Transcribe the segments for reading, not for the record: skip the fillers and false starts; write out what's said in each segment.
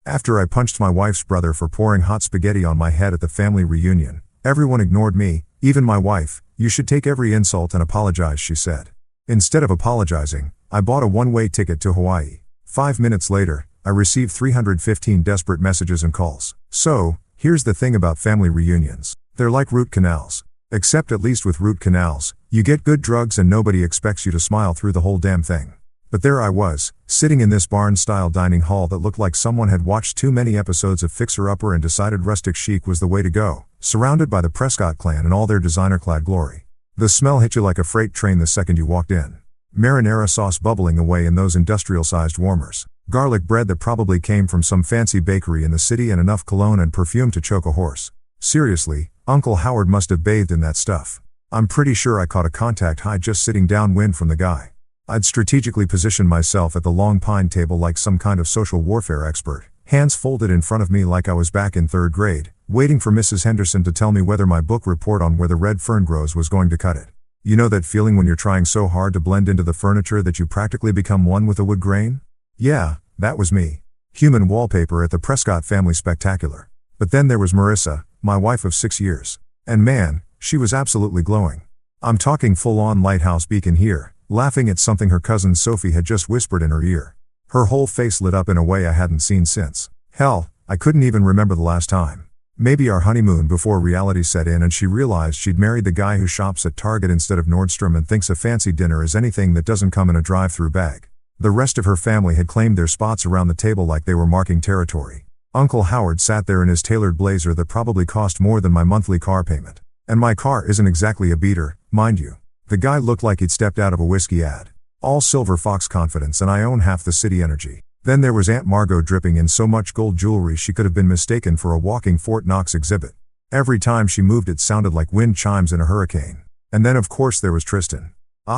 After I punched my wife's brother for pouring hot spaghetti on my head at the family reunion, everyone ignored me, even my wife. "You should take every insult and apologize," she said. Instead of apologizing, I bought a one-way ticket to Hawaii. 5 minutes later, I received 315 desperate messages and calls. So, here's the thing about family reunions. They're like root canals. Except at least with root canals, you get good drugs and nobody expects you to smile through the whole damn thing. But there I was, sitting in this barn-style dining hall that looked like someone had watched too many episodes of Fixer Upper and decided rustic chic was the way to go, surrounded by the Prescott clan in all their designer-clad glory. The smell hit you like a freight train the second you walked in. Marinara sauce bubbling away in those industrial-sized warmers. Garlic bread that probably came from some fancy bakery in the city and enough cologne and perfume to choke a horse. Seriously, Uncle Howard must have bathed in that stuff. I'm pretty sure I caught a contact high just sitting downwind from the guy. I'd strategically positioned myself at the long pine table like some kind of social warfare expert, hands folded in front of me like I was back in 3rd grade, waiting for Mrs. Henderson to tell me whether my book report on where the red fern grows was going to cut it. You know that feeling when you're trying so hard to blend into the furniture that you practically become one with the wood grain? Yeah, that was me. Human wallpaper at the Prescott family spectacular. But then there was Marissa, my wife of 6 years. And man, she was absolutely glowing. I'm talking full-on lighthouse beacon here, laughing at something her cousin Sophie had just whispered in her ear. Her whole face lit up in a way I hadn't seen since. Hell, I couldn't even remember the last time. Maybe our honeymoon before reality set in and she realized she'd married the guy who shops at Target instead of Nordstrom and thinks a fancy dinner is anything that doesn't come in a drive-through bag. The rest of her family had claimed their spots around the table like they were marking territory. Uncle Howard sat there in his tailored blazer that probably cost more than my monthly car payment. And my car isn't exactly a beater, mind you. The guy looked like he'd stepped out of a whiskey ad. All Silver Fox confidence and I own half the city energy. Then there was Aunt Margot dripping in so much gold jewelry she could have been mistaken for a walking Fort Knox exhibit. Every time she moved it sounded like wind chimes in a hurricane. And then of course there was Tristan.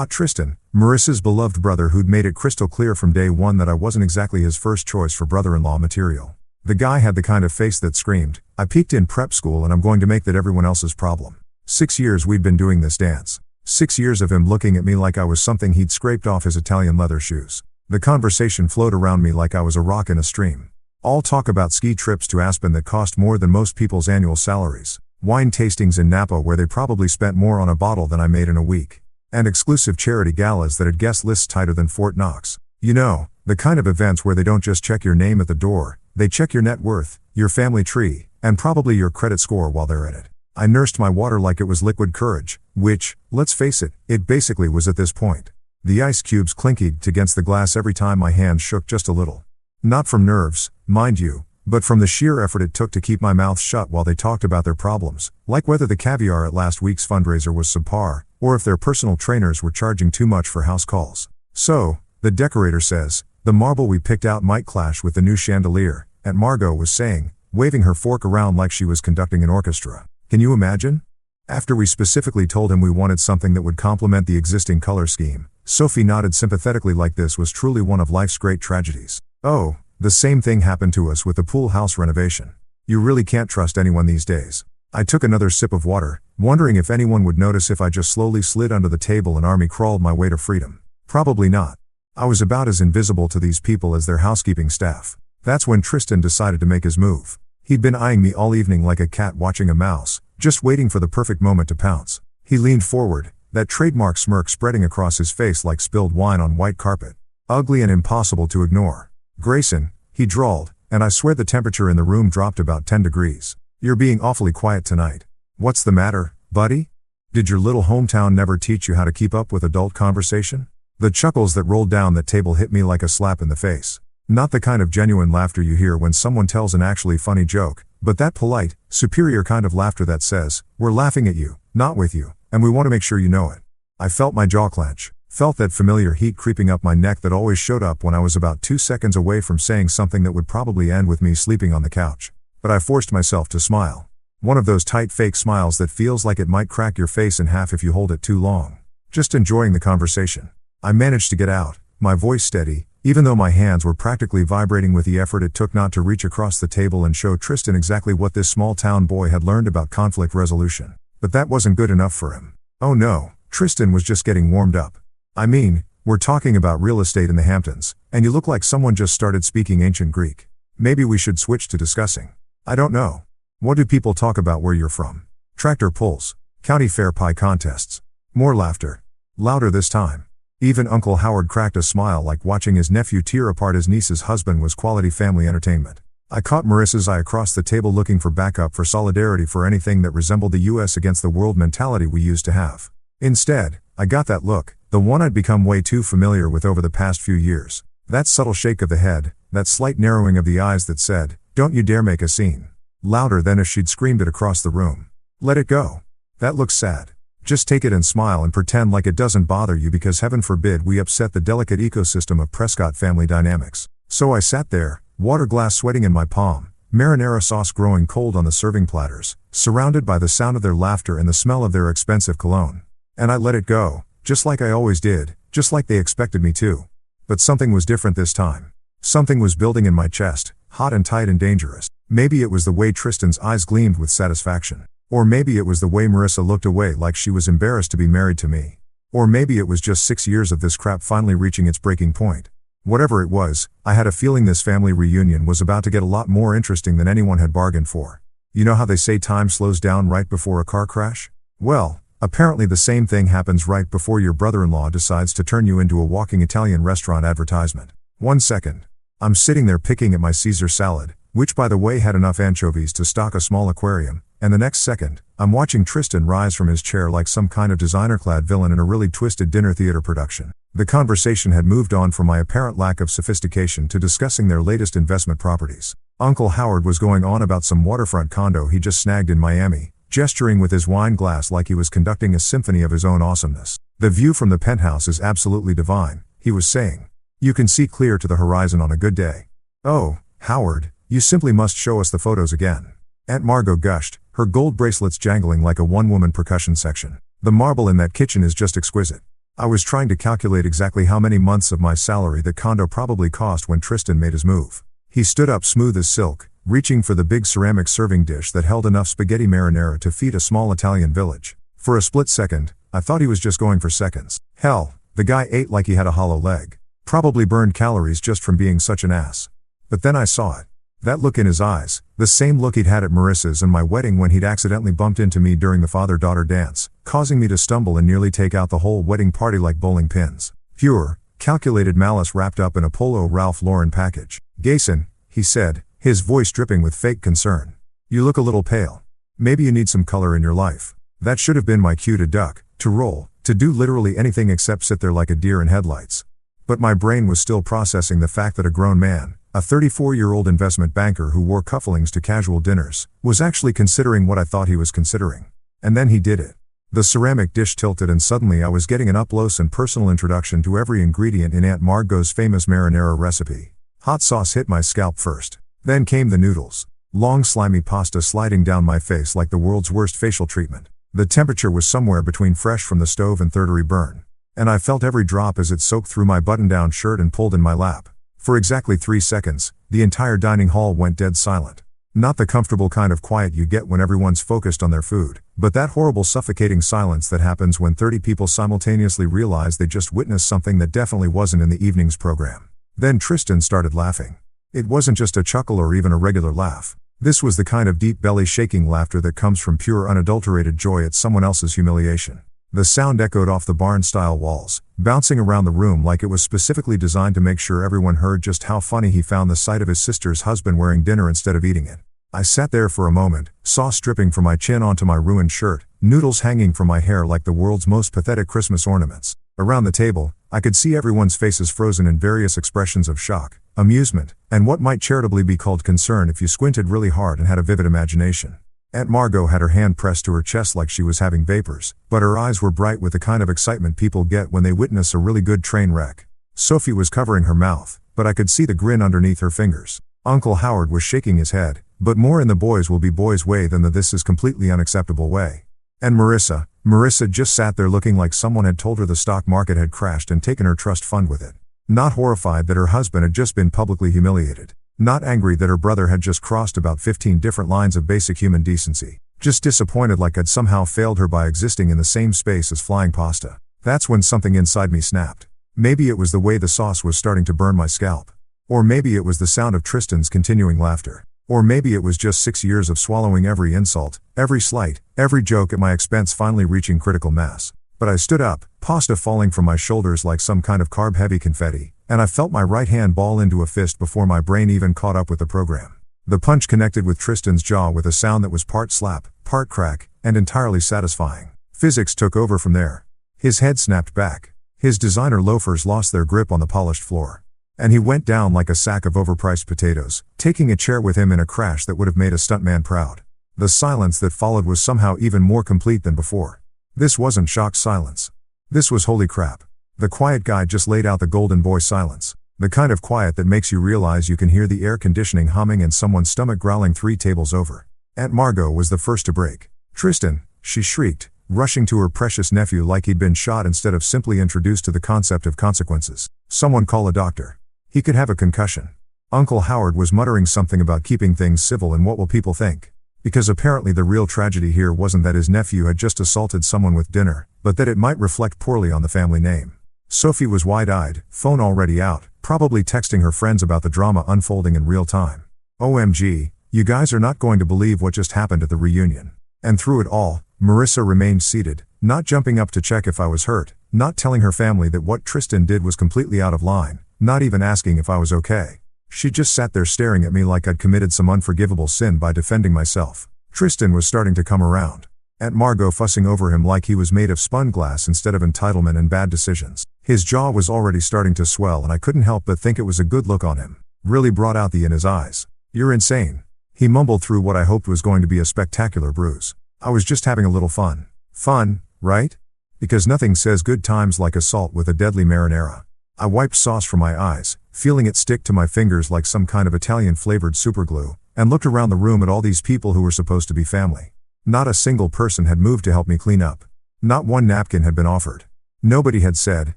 Tristan, Marissa's beloved brother who'd made it crystal clear from day one that I wasn't exactly his first choice for brother-in-law material. The guy had the kind of face that screamed, "I peaked in prep school and I'm going to make that everyone else's problem." 6 years we'd been doing this dance. 6 years of him looking at me like I was something he'd scraped off his Italian leather shoes. The conversation flowed around me like I was a rock in a stream. All talk about ski trips to Aspen that cost more than most people's annual salaries. Wine tastings in Napa where they probably spent more on a bottle than I made in a week. And exclusive charity galas that had guest lists tighter than Fort Knox. You know, the kind of events where they don't just check your name at the door, they check your net worth, your family tree, and probably your credit score while they're at it. I nursed my water like it was liquid courage, which, let's face it, it basically was at this point. The ice cubes clinked against the glass every time my hands shook just a little. Not from nerves, mind you, but from the sheer effort it took to keep my mouth shut while they talked about their problems, like whether the caviar at last week's fundraiser was subpar, or if their personal trainers were charging too much for house calls. So, the decorator says, the marble we picked out might clash with the new chandelier, Aunt Margot was saying, waving her fork around like she was conducting an orchestra. Can you imagine? After we specifically told him we wanted something that would complement the existing color scheme, Sophie nodded sympathetically like this was truly one of life's great tragedies. Oh, the same thing happened to us with the pool house renovation. You really can't trust anyone these days. I took another sip of water, wondering if anyone would notice if I just slowly slid under the table and army crawled my way to freedom. Probably not. I was about as invisible to these people as their housekeeping staff. That's when Tristan decided to make his move. He'd been eyeing me all evening like a cat watching a mouse, just waiting for the perfect moment to pounce. He leaned forward, that trademark smirk spreading across his face like spilled wine on white carpet. Ugly and impossible to ignore. "Grayson," he drawled, and I swear the temperature in the room dropped about 10 degrees. "You're being awfully quiet tonight. What's the matter, buddy? Did your little hometown never teach you how to keep up with adult conversation?" The chuckles that rolled down that table hit me like a slap in the face. Not the kind of genuine laughter you hear when someone tells an actually funny joke, but that polite, superior kind of laughter that says, "We're laughing at you, not with you, and we want to make sure you know it." I felt my jaw clench, felt that familiar heat creeping up my neck that always showed up when I was about 2 seconds away from saying something that would probably end with me sleeping on the couch. But I forced myself to smile. One of those tight fake smiles that feels like it might crack your face in half if you hold it too long. Just enjoying the conversation. I managed to get out, my voice steady, even though my hands were practically vibrating with the effort it took not to reach across the table and show Tristan exactly what this small-town boy had learned about conflict resolution. But that wasn't good enough for him. Oh no, Tristan was just getting warmed up. I mean, we're talking about real estate in the Hamptons, and you look like someone just started speaking ancient Greek. Maybe we should switch to discussing. I don't know. What do people talk about where you're from? Tractor pulls. County fair pie contests. More laughter. Louder this time. Even Uncle Howard cracked a smile like watching his nephew tear apart his niece's husband was quality family entertainment. I caught Marissa's eye across the table looking for backup for solidarity for anything that resembled the US against the world mentality we used to have. Instead, I got that look, the one I'd become way too familiar with over the past few years. That subtle shake of the head, that slight narrowing of the eyes that said, "Don't you dare make a scene." Louder than if she'd screamed it across the room. Let it go. That looks sad. Just take it and smile and pretend like it doesn't bother you because heaven forbid we upset the delicate ecosystem of Prescott family dynamics. So I sat there, water glass sweating in my palm, marinara sauce growing cold on the serving platters, surrounded by the sound of their laughter and the smell of their expensive cologne. And I let it go, just like I always did, just like they expected me to. But something was different this time. Something was building in my chest, hot and tight and dangerous. Maybe it was the way Tristan's eyes gleamed with satisfaction. Or maybe it was the way Marissa looked away like she was embarrassed to be married to me. Or maybe it was just 6 years of this crap finally reaching its breaking point. Whatever it was, I had a feeling this family reunion was about to get a lot more interesting than anyone had bargained for. You know how they say time slows down right before a car crash? Well, apparently the same thing happens right before your brother-in-law decides to turn you into a walking Italian restaurant advertisement. 1 second. I'm sitting there picking at my Caesar salad, which by the way had enough anchovies to stock a small aquarium, and the next second, I'm watching Tristan rise from his chair like some kind of designer-clad villain in a really twisted dinner theater production. The conversation had moved on from my apparent lack of sophistication to discussing their latest investment properties. Uncle Howard was going on about some waterfront condo he just snagged in Miami, gesturing with his wine glass like he was conducting a symphony of his own awesomeness. The view from the penthouse is absolutely divine, he was saying. You can see clear to the horizon on a good day. Oh, Howard, you simply must show us the photos again. Aunt Margot gushed, her gold bracelets jangling like a one-woman percussion section. The marble in that kitchen is just exquisite. I was trying to calculate exactly how many months of my salary that condo probably cost when Tristan made his move. He stood up smooth as silk, reaching for the big ceramic serving dish that held enough spaghetti marinara to feed a small Italian village. For a split second, I thought he was just going for seconds. Hell, the guy ate like he had a hollow leg. Probably burned calories just from being such an ass. But then I saw it. That look in his eyes, the same look he'd had at Marissa's and my wedding when he'd accidentally bumped into me during the father-daughter dance, causing me to stumble and nearly take out the whole wedding party like bowling pins. Pure, calculated malice wrapped up in a Polo Ralph Lauren package. "Gayson," he said, his voice dripping with fake concern. "You look a little pale. Maybe you need some color in your life." That should have been my cue to duck, to roll, to do literally anything except sit there like a deer in headlights. But my brain was still processing the fact that a grown man, a 34-year-old investment banker who wore cufflinks to casual dinners, was actually considering what I thought he was considering. And then he did it. The ceramic dish tilted and suddenly I was getting an up-close and personal introduction to every ingredient in Aunt Margot's famous marinara recipe. Hot sauce hit my scalp first. Then came the noodles. Long slimy pasta sliding down my face like the world's worst facial treatment. The temperature was somewhere between fresh from the stove and third-degree burn. And I felt every drop as it soaked through my button-down shirt and pulled in my lap. For exactly 3 seconds, the entire dining hall went dead silent. Not the comfortable kind of quiet you get when everyone's focused on their food, but that horrible suffocating silence that happens when 30 people simultaneously realize they just witnessed something that definitely wasn't in the evening's program. Then Tristan started laughing. It wasn't just a chuckle or even a regular laugh. This was the kind of deep belly-shaking laughter that comes from pure unadulterated joy at someone else's humiliation. The sound echoed off the barn-style walls, bouncing around the room like it was specifically designed to make sure everyone heard just how funny he found the sight of his sister's husband wearing dinner instead of eating it. I sat there for a moment, sauce dripping from my chin onto my ruined shirt, noodles hanging from my hair like the world's most pathetic Christmas ornaments. Around the table, I could see everyone's faces frozen in various expressions of shock, amusement, and what might charitably be called concern if you squinted really hard and had a vivid imagination. Aunt Margot had her hand pressed to her chest like she was having vapors, but her eyes were bright with the kind of excitement people get when they witness a really good train wreck. Sophie was covering her mouth, but I could see the grin underneath her fingers. Uncle Howard was shaking his head, but more in the boys will be boys way than the this is completely unacceptable way. And Marissa just sat there looking like someone had told her the stock market had crashed and taken her trust fund with it. Not horrified that her husband had just been publicly humiliated. Not angry that her brother had just crossed about 15 different lines of basic human decency. Just disappointed like I'd somehow failed her by existing in the same space as flying pasta. That's when something inside me snapped. Maybe it was the way the sauce was starting to burn my scalp. Or maybe it was the sound of Tristan's continuing laughter. Or maybe it was just 6 years of swallowing every insult, every slight, every joke at my expense finally reaching critical mass. But I stood up, pasta falling from my shoulders like some kind of carb-heavy confetti, and I felt my right hand ball into a fist before my brain even caught up with the program. The punch connected with Tristan's jaw with a sound that was part slap, part crack, and entirely satisfying. Physics took over from there. His head snapped back. His designer loafers lost their grip on the polished floor. And he went down like a sack of overpriced potatoes, taking a chair with him in a crash that would have made a stuntman proud. The silence that followed was somehow even more complete than before. This wasn't shocked silence. This was holy crap. The quiet guy just laid out the golden boy silence. The kind of quiet that makes you realize you can hear the air conditioning humming and someone's stomach growling 3 tables over. Aunt Margot was the first to break. "Tristan," she shrieked, rushing to her precious nephew like he'd been shot instead of simply introduced to the concept of consequences. "Someone call a doctor. He could have a concussion." Uncle Howard was muttering something about keeping things civil and what will people think. Because apparently the real tragedy here wasn't that his nephew had just assaulted someone with dinner, but that it might reflect poorly on the family name. Sophie was wide-eyed, phone already out, probably texting her friends about the drama unfolding in real time. "OMG, you guys are not going to believe what just happened at the reunion." And through it all, Marissa remained seated, not jumping up to check if I was hurt, not telling her family that what Tristan did was completely out of line, not even asking if I was okay. She just sat there staring at me like I'd committed some unforgivable sin by defending myself. Tristan was starting to come around. Aunt Margot fussing over him like he was made of spun glass instead of entitlement and bad decisions. His jaw was already starting to swell and I couldn't help but think it was a good look on him. Really brought out the in his eyes. "You're insane," he mumbled through what I hoped was going to be a spectacular bruise. "I was just having a little fun." Fun, right? Because nothing says good times like assault with a deadly marinara. I wiped sauce from my eyes, feeling it stick to my fingers like some kind of Italian-flavored superglue, and looked around the room at all these people who were supposed to be family. Not a single person had moved to help me clean up. Not one napkin had been offered. Nobody had said,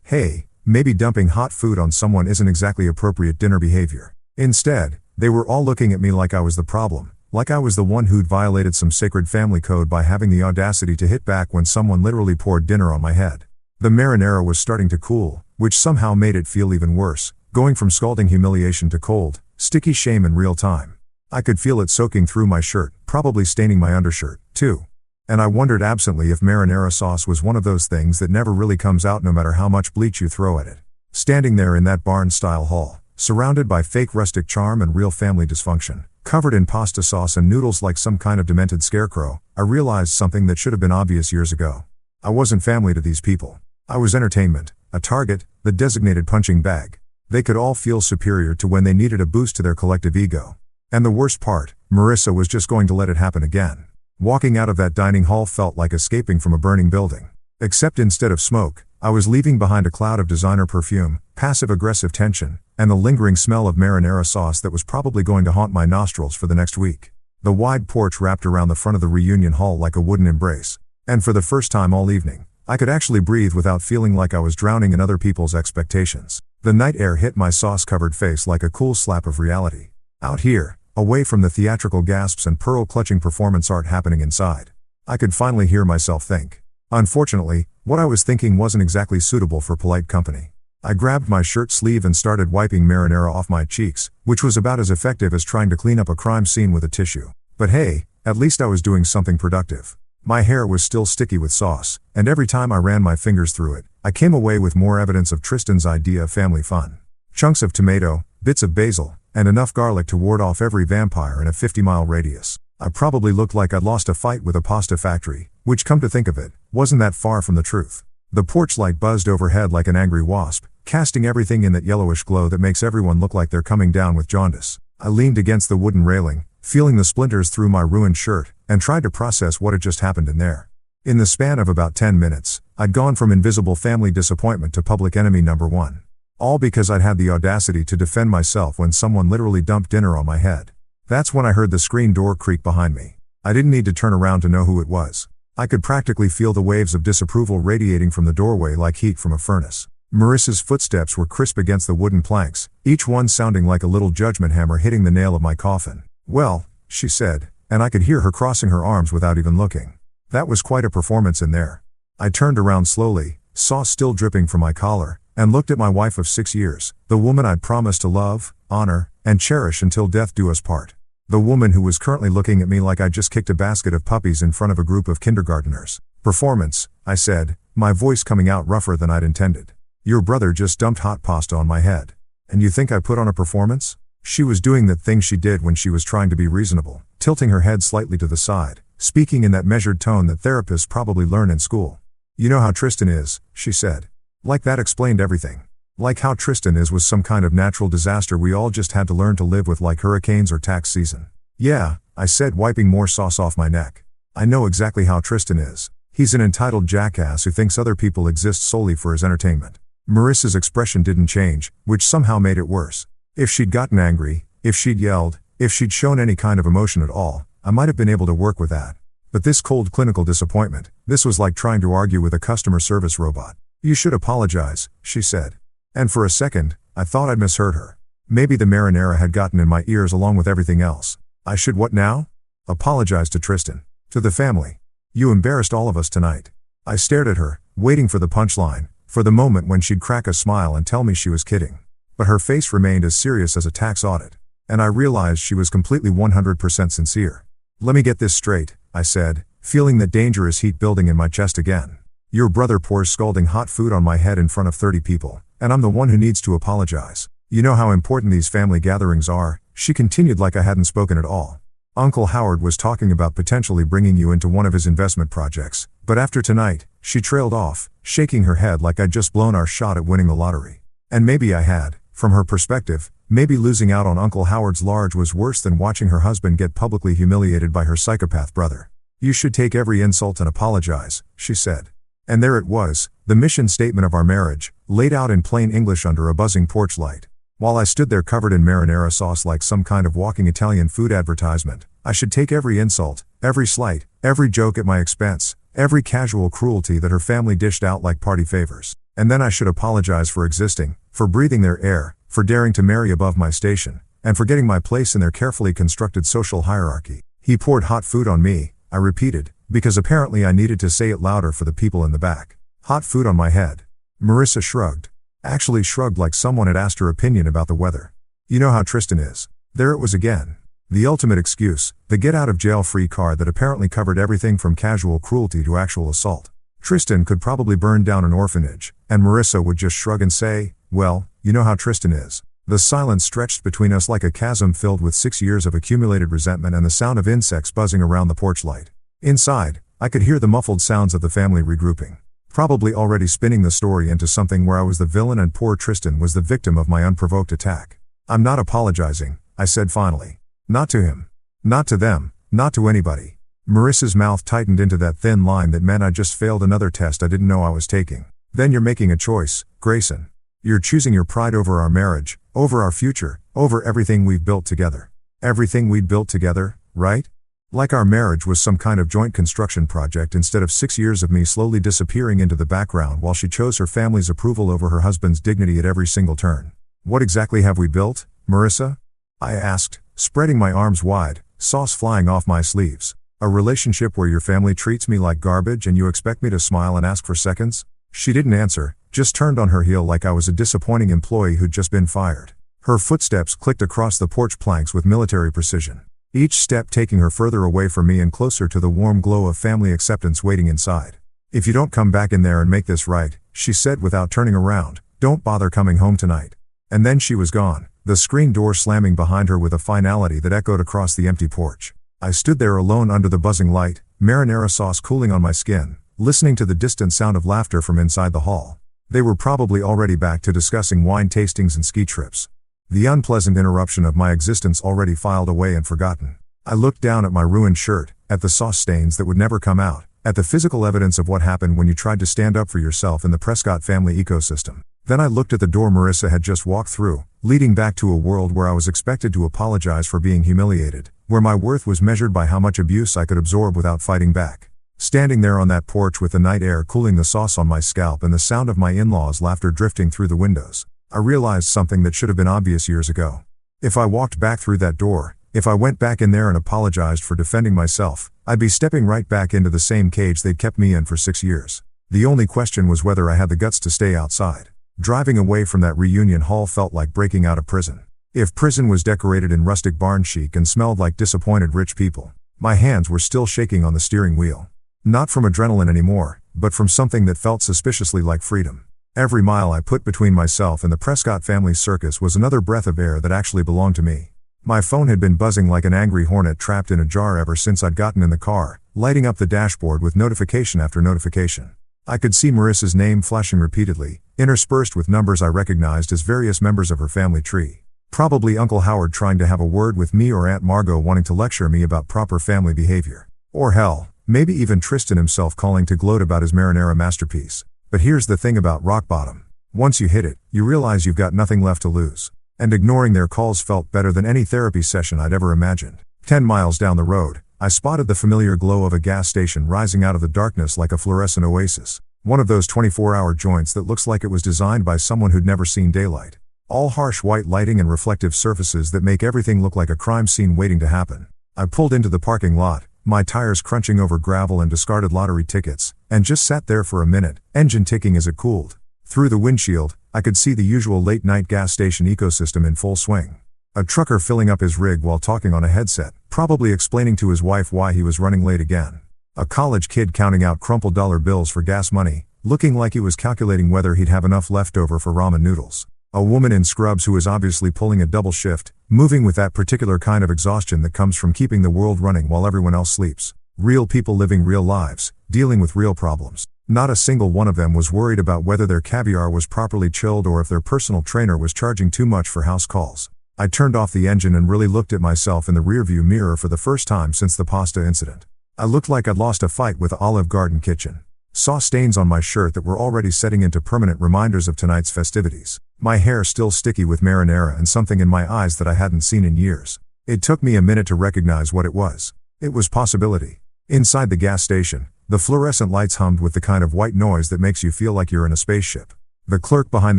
"Hey, maybe dumping hot food on someone isn't exactly appropriate dinner behavior." Instead, they were all looking at me like I was the problem, like I was the one who'd violated some sacred family code by having the audacity to hit back when someone literally poured dinner on my head. The marinara was starting to cool, which somehow made it feel even worse, going from scalding humiliation to cold, sticky shame in real time. I could feel it soaking through my shirt, probably staining my undershirt, too. And I wondered absently if marinara sauce was one of those things that never really comes out no matter how much bleach you throw at it. Standing there in that barn-style hall, surrounded by fake rustic charm and real family dysfunction, covered in pasta sauce and noodles like some kind of demented scarecrow, I realized something that should have been obvious years ago. I wasn't family to these people. I was entertainment, a target, the designated punching bag. They could all feel superior to when they needed a boost to their collective ego. And the worst part, Marissa was just going to let it happen again. Walking out of that dining hall felt like escaping from a burning building. Except instead of smoke, I was leaving behind a cloud of designer perfume, passive-aggressive tension, and the lingering smell of marinara sauce that was probably going to haunt my nostrils for the next week. The wide porch wrapped around the front of the reunion hall like a wooden embrace. And for the first time all evening, I could actually breathe without feeling like I was drowning in other people's expectations. The night air hit my sauce-covered face like a cool slap of reality. Out here, away from the theatrical gasps and pearl-clutching performance art happening inside, I could finally hear myself think. Unfortunately, what I was thinking wasn't exactly suitable for polite company. I grabbed my shirt sleeve and started wiping marinara off my cheeks, which was about as effective as trying to clean up a crime scene with a tissue. But hey, at least I was doing something productive. My hair was still sticky with sauce, and every time I ran my fingers through it, I came away with more evidence of Tristan's idea of family fun. Chunks of tomato, bits of basil, and enough garlic to ward off every vampire in a 50-mile radius. I probably looked like I'd lost a fight with a pasta factory, which, come to think of it, wasn't that far from the truth. The porch light buzzed overhead like an angry wasp, casting everything in that yellowish glow that makes everyone look like they're coming down with jaundice. I leaned against the wooden railing, feeling the splinters through my ruined shirt, and tried to process what had just happened in there. In the span of about 10 minutes, I'd gone from invisible family disappointment to public enemy number one. All because I'd had the audacity to defend myself when someone literally dumped dinner on my head. That's when I heard the screen door creak behind me. I didn't need to turn around to know who it was. I could practically feel the waves of disapproval radiating from the doorway like heat from a furnace. Marissa's footsteps were crisp against the wooden planks, each one sounding like a little judgment hammer hitting the nail of my coffin. "Well," she said, and I could hear her crossing her arms without even looking. That was quite a performance in there. I turned around slowly, sauce still dripping from my collar, and looked at my wife of 6 years, the woman I'd promised to love, honor, and cherish until death do us part. The woman who was currently looking at me like I'd just kicked a basket of puppies in front of a group of kindergarteners. Performance, I said, my voice coming out rougher than I'd intended. Your brother just dumped hot pasta on my head. And you think I put on a performance? She was doing that thing she did when she was trying to be reasonable, tilting her head slightly to the side, speaking in that measured tone that therapists probably learn in school. You know how Tristan is, she said. Like that explained everything. Like how Tristan was some kind of natural disaster we all just had to learn to live with, like hurricanes or tax season. Yeah, I said, wiping more sauce off my neck. I know exactly how Tristan is. He's an entitled jackass who thinks other people exist solely for his entertainment. Marissa's expression didn't change, which somehow made it worse. If she'd gotten angry, if she'd yelled, if she'd shown any kind of emotion at all, I might have been able to work with that. But this cold clinical disappointment, this was like trying to argue with a customer service robot. You should apologize, she said. And for a second, I thought I'd misheard her. Maybe the marinara had gotten in my ears along with everything else. I should what now? Apologize to Tristan. To the family. You embarrassed all of us tonight. I stared at her, waiting for the punchline, for the moment when she'd crack a smile and tell me she was kidding. But her face remained as serious as a tax audit. And I realized she was completely 100% sincere. Let me get this straight, I said, feeling that dangerous heat building in my chest again. Your brother pours scalding hot food on my head in front of 30 people, and I'm the one who needs to apologize. You know how important these family gatherings are, she continued like I hadn't spoken at all. Uncle Howard was talking about potentially bringing you into one of his investment projects, but after tonight, she trailed off, shaking her head like I'd just blown our shot at winning the lottery. And maybe I had, from her perspective, maybe losing out on Uncle Howard's large was worse than watching her husband get publicly humiliated by her psychopath brother. You should take every insult and apologize, she said. And there it was, the mission statement of our marriage, laid out in plain English under a buzzing porch light. While I stood there covered in marinara sauce like some kind of walking Italian food advertisement, I should take every insult, every slight, every joke at my expense, every casual cruelty that her family dished out like party favors. And then I should apologize for existing, for breathing their air, for daring to marry above my station, and for getting my place in their carefully constructed social hierarchy. He poured hot food on me, I repeated, because apparently I needed to say it louder for the people in the back. Hot food on my head. Marissa shrugged. Actually shrugged like someone had asked her opinion about the weather. You know how Tristan is. There it was again. The ultimate excuse, the get-out-of-jail-free card that apparently covered everything from casual cruelty to actual assault. Tristan could probably burn down an orphanage, and Marissa would just shrug and say, well, you know how Tristan is. The silence stretched between us like a chasm filled with 6 years of accumulated resentment and the sound of insects buzzing around the porch light. Inside, I could hear the muffled sounds of the family regrouping. Probably already spinning the story into something where I was the villain and poor Tristan was the victim of my unprovoked attack. I'm not apologizing, I said finally. Not to him. Not to them. Not to anybody. Marissa's mouth tightened into that thin line that meant I just failed another test I didn't know I was taking. Then you're making a choice, Grayson. You're choosing your pride over our marriage, over our future, over everything we've built together. Everything we'd built together, right? Like our marriage was some kind of joint construction project instead of 6 years of me slowly disappearing into the background while she chose her family's approval over her husband's dignity at every single turn. What exactly have we built, Marissa? I asked, spreading my arms wide, sauce flying off my sleeves. A relationship where your family treats me like garbage and you expect me to smile and ask for seconds? She didn't answer, just turned on her heel like I was a disappointing employee who'd just been fired. Her footsteps clicked across the porch planks with military precision. Each step taking her further away from me and closer to the warm glow of family acceptance waiting inside. If you don't come back in there and make this right, she said without turning around, don't bother coming home tonight. And then she was gone, the screen door slamming behind her with a finality that echoed across the empty porch. I stood there alone under the buzzing light, marinara sauce cooling on my skin, listening to the distant sound of laughter from inside the hall. They were probably already back to discussing wine tastings and ski trips. The unpleasant interruption of my existence already filed away and forgotten. I looked down at my ruined shirt, at the sauce stains that would never come out, at the physical evidence of what happened when you tried to stand up for yourself in the Prescott family ecosystem. Then I looked at the door Marissa had just walked through, leading back to a world where I was expected to apologize for being humiliated, where my worth was measured by how much abuse I could absorb without fighting back. Standing there on that porch with the night air cooling the sauce on my scalp and the sound of my in-laws' laughter drifting through the windows, I realized something that should have been obvious years ago. If I walked back through that door, if I went back in there and apologized for defending myself, I'd be stepping right back into the same cage they'd kept me in for 6 years. The only question was whether I had the guts to stay outside. Driving away from that reunion hall felt like breaking out of prison. If prison was decorated in rustic barn chic and smelled like disappointed rich people, my hands were still shaking on the steering wheel. Not from adrenaline anymore, but from something that felt suspiciously like freedom. Every mile I put between myself and the Prescott family circus was another breath of air that actually belonged to me. My phone had been buzzing like an angry hornet trapped in a jar ever since I'd gotten in the car, lighting up the dashboard with notification after notification. I could see Marissa's name flashing repeatedly, interspersed with numbers I recognized as various members of her family tree. Probably Uncle Howard trying to have a word with me, or Aunt Margot wanting to lecture me about proper family behavior. Or hell, maybe even Tristan himself calling to gloat about his marinara masterpiece. But here's the thing about rock bottom. Once you hit it, you realize you've got nothing left to lose. And ignoring their calls felt better than any therapy session I'd ever imagined. 10 miles down the road, I spotted the familiar glow of a gas station rising out of the darkness like a fluorescent oasis. One of those 24-hour joints that looks like it was designed by someone who'd never seen daylight. All harsh white lighting and reflective surfaces that make everything look like a crime scene waiting to happen. I pulled into the parking lot, my tires crunching over gravel and discarded lottery tickets, and just sat there for a minute, engine ticking as it cooled. Through the windshield, I could see the usual late-night gas station ecosystem in full swing. A trucker filling up his rig while talking on a headset, probably explaining to his wife why he was running late again. A college kid counting out crumpled dollar bills for gas money, looking like he was calculating whether he'd have enough left over for ramen noodles. A woman in scrubs who was obviously pulling a double shift, moving with that particular kind of exhaustion that comes from keeping the world running while everyone else sleeps. Real people living real lives, dealing with real problems. Not a single one of them was worried about whether their caviar was properly chilled or if their personal trainer was charging too much for house calls. I turned off the engine and really looked at myself in the rearview mirror for the first time since the pasta incident. I looked like I'd lost a fight with the Olive Garden kitchen. Saw stains on my shirt that were already setting into permanent reminders of tonight's festivities. My hair still sticky with marinara and something in my eyes that I hadn't seen in years. It took me a minute to recognize what it was. It was possibility. Inside the gas station, the fluorescent lights hummed with the kind of white noise that makes you feel like you're in a spaceship. The clerk behind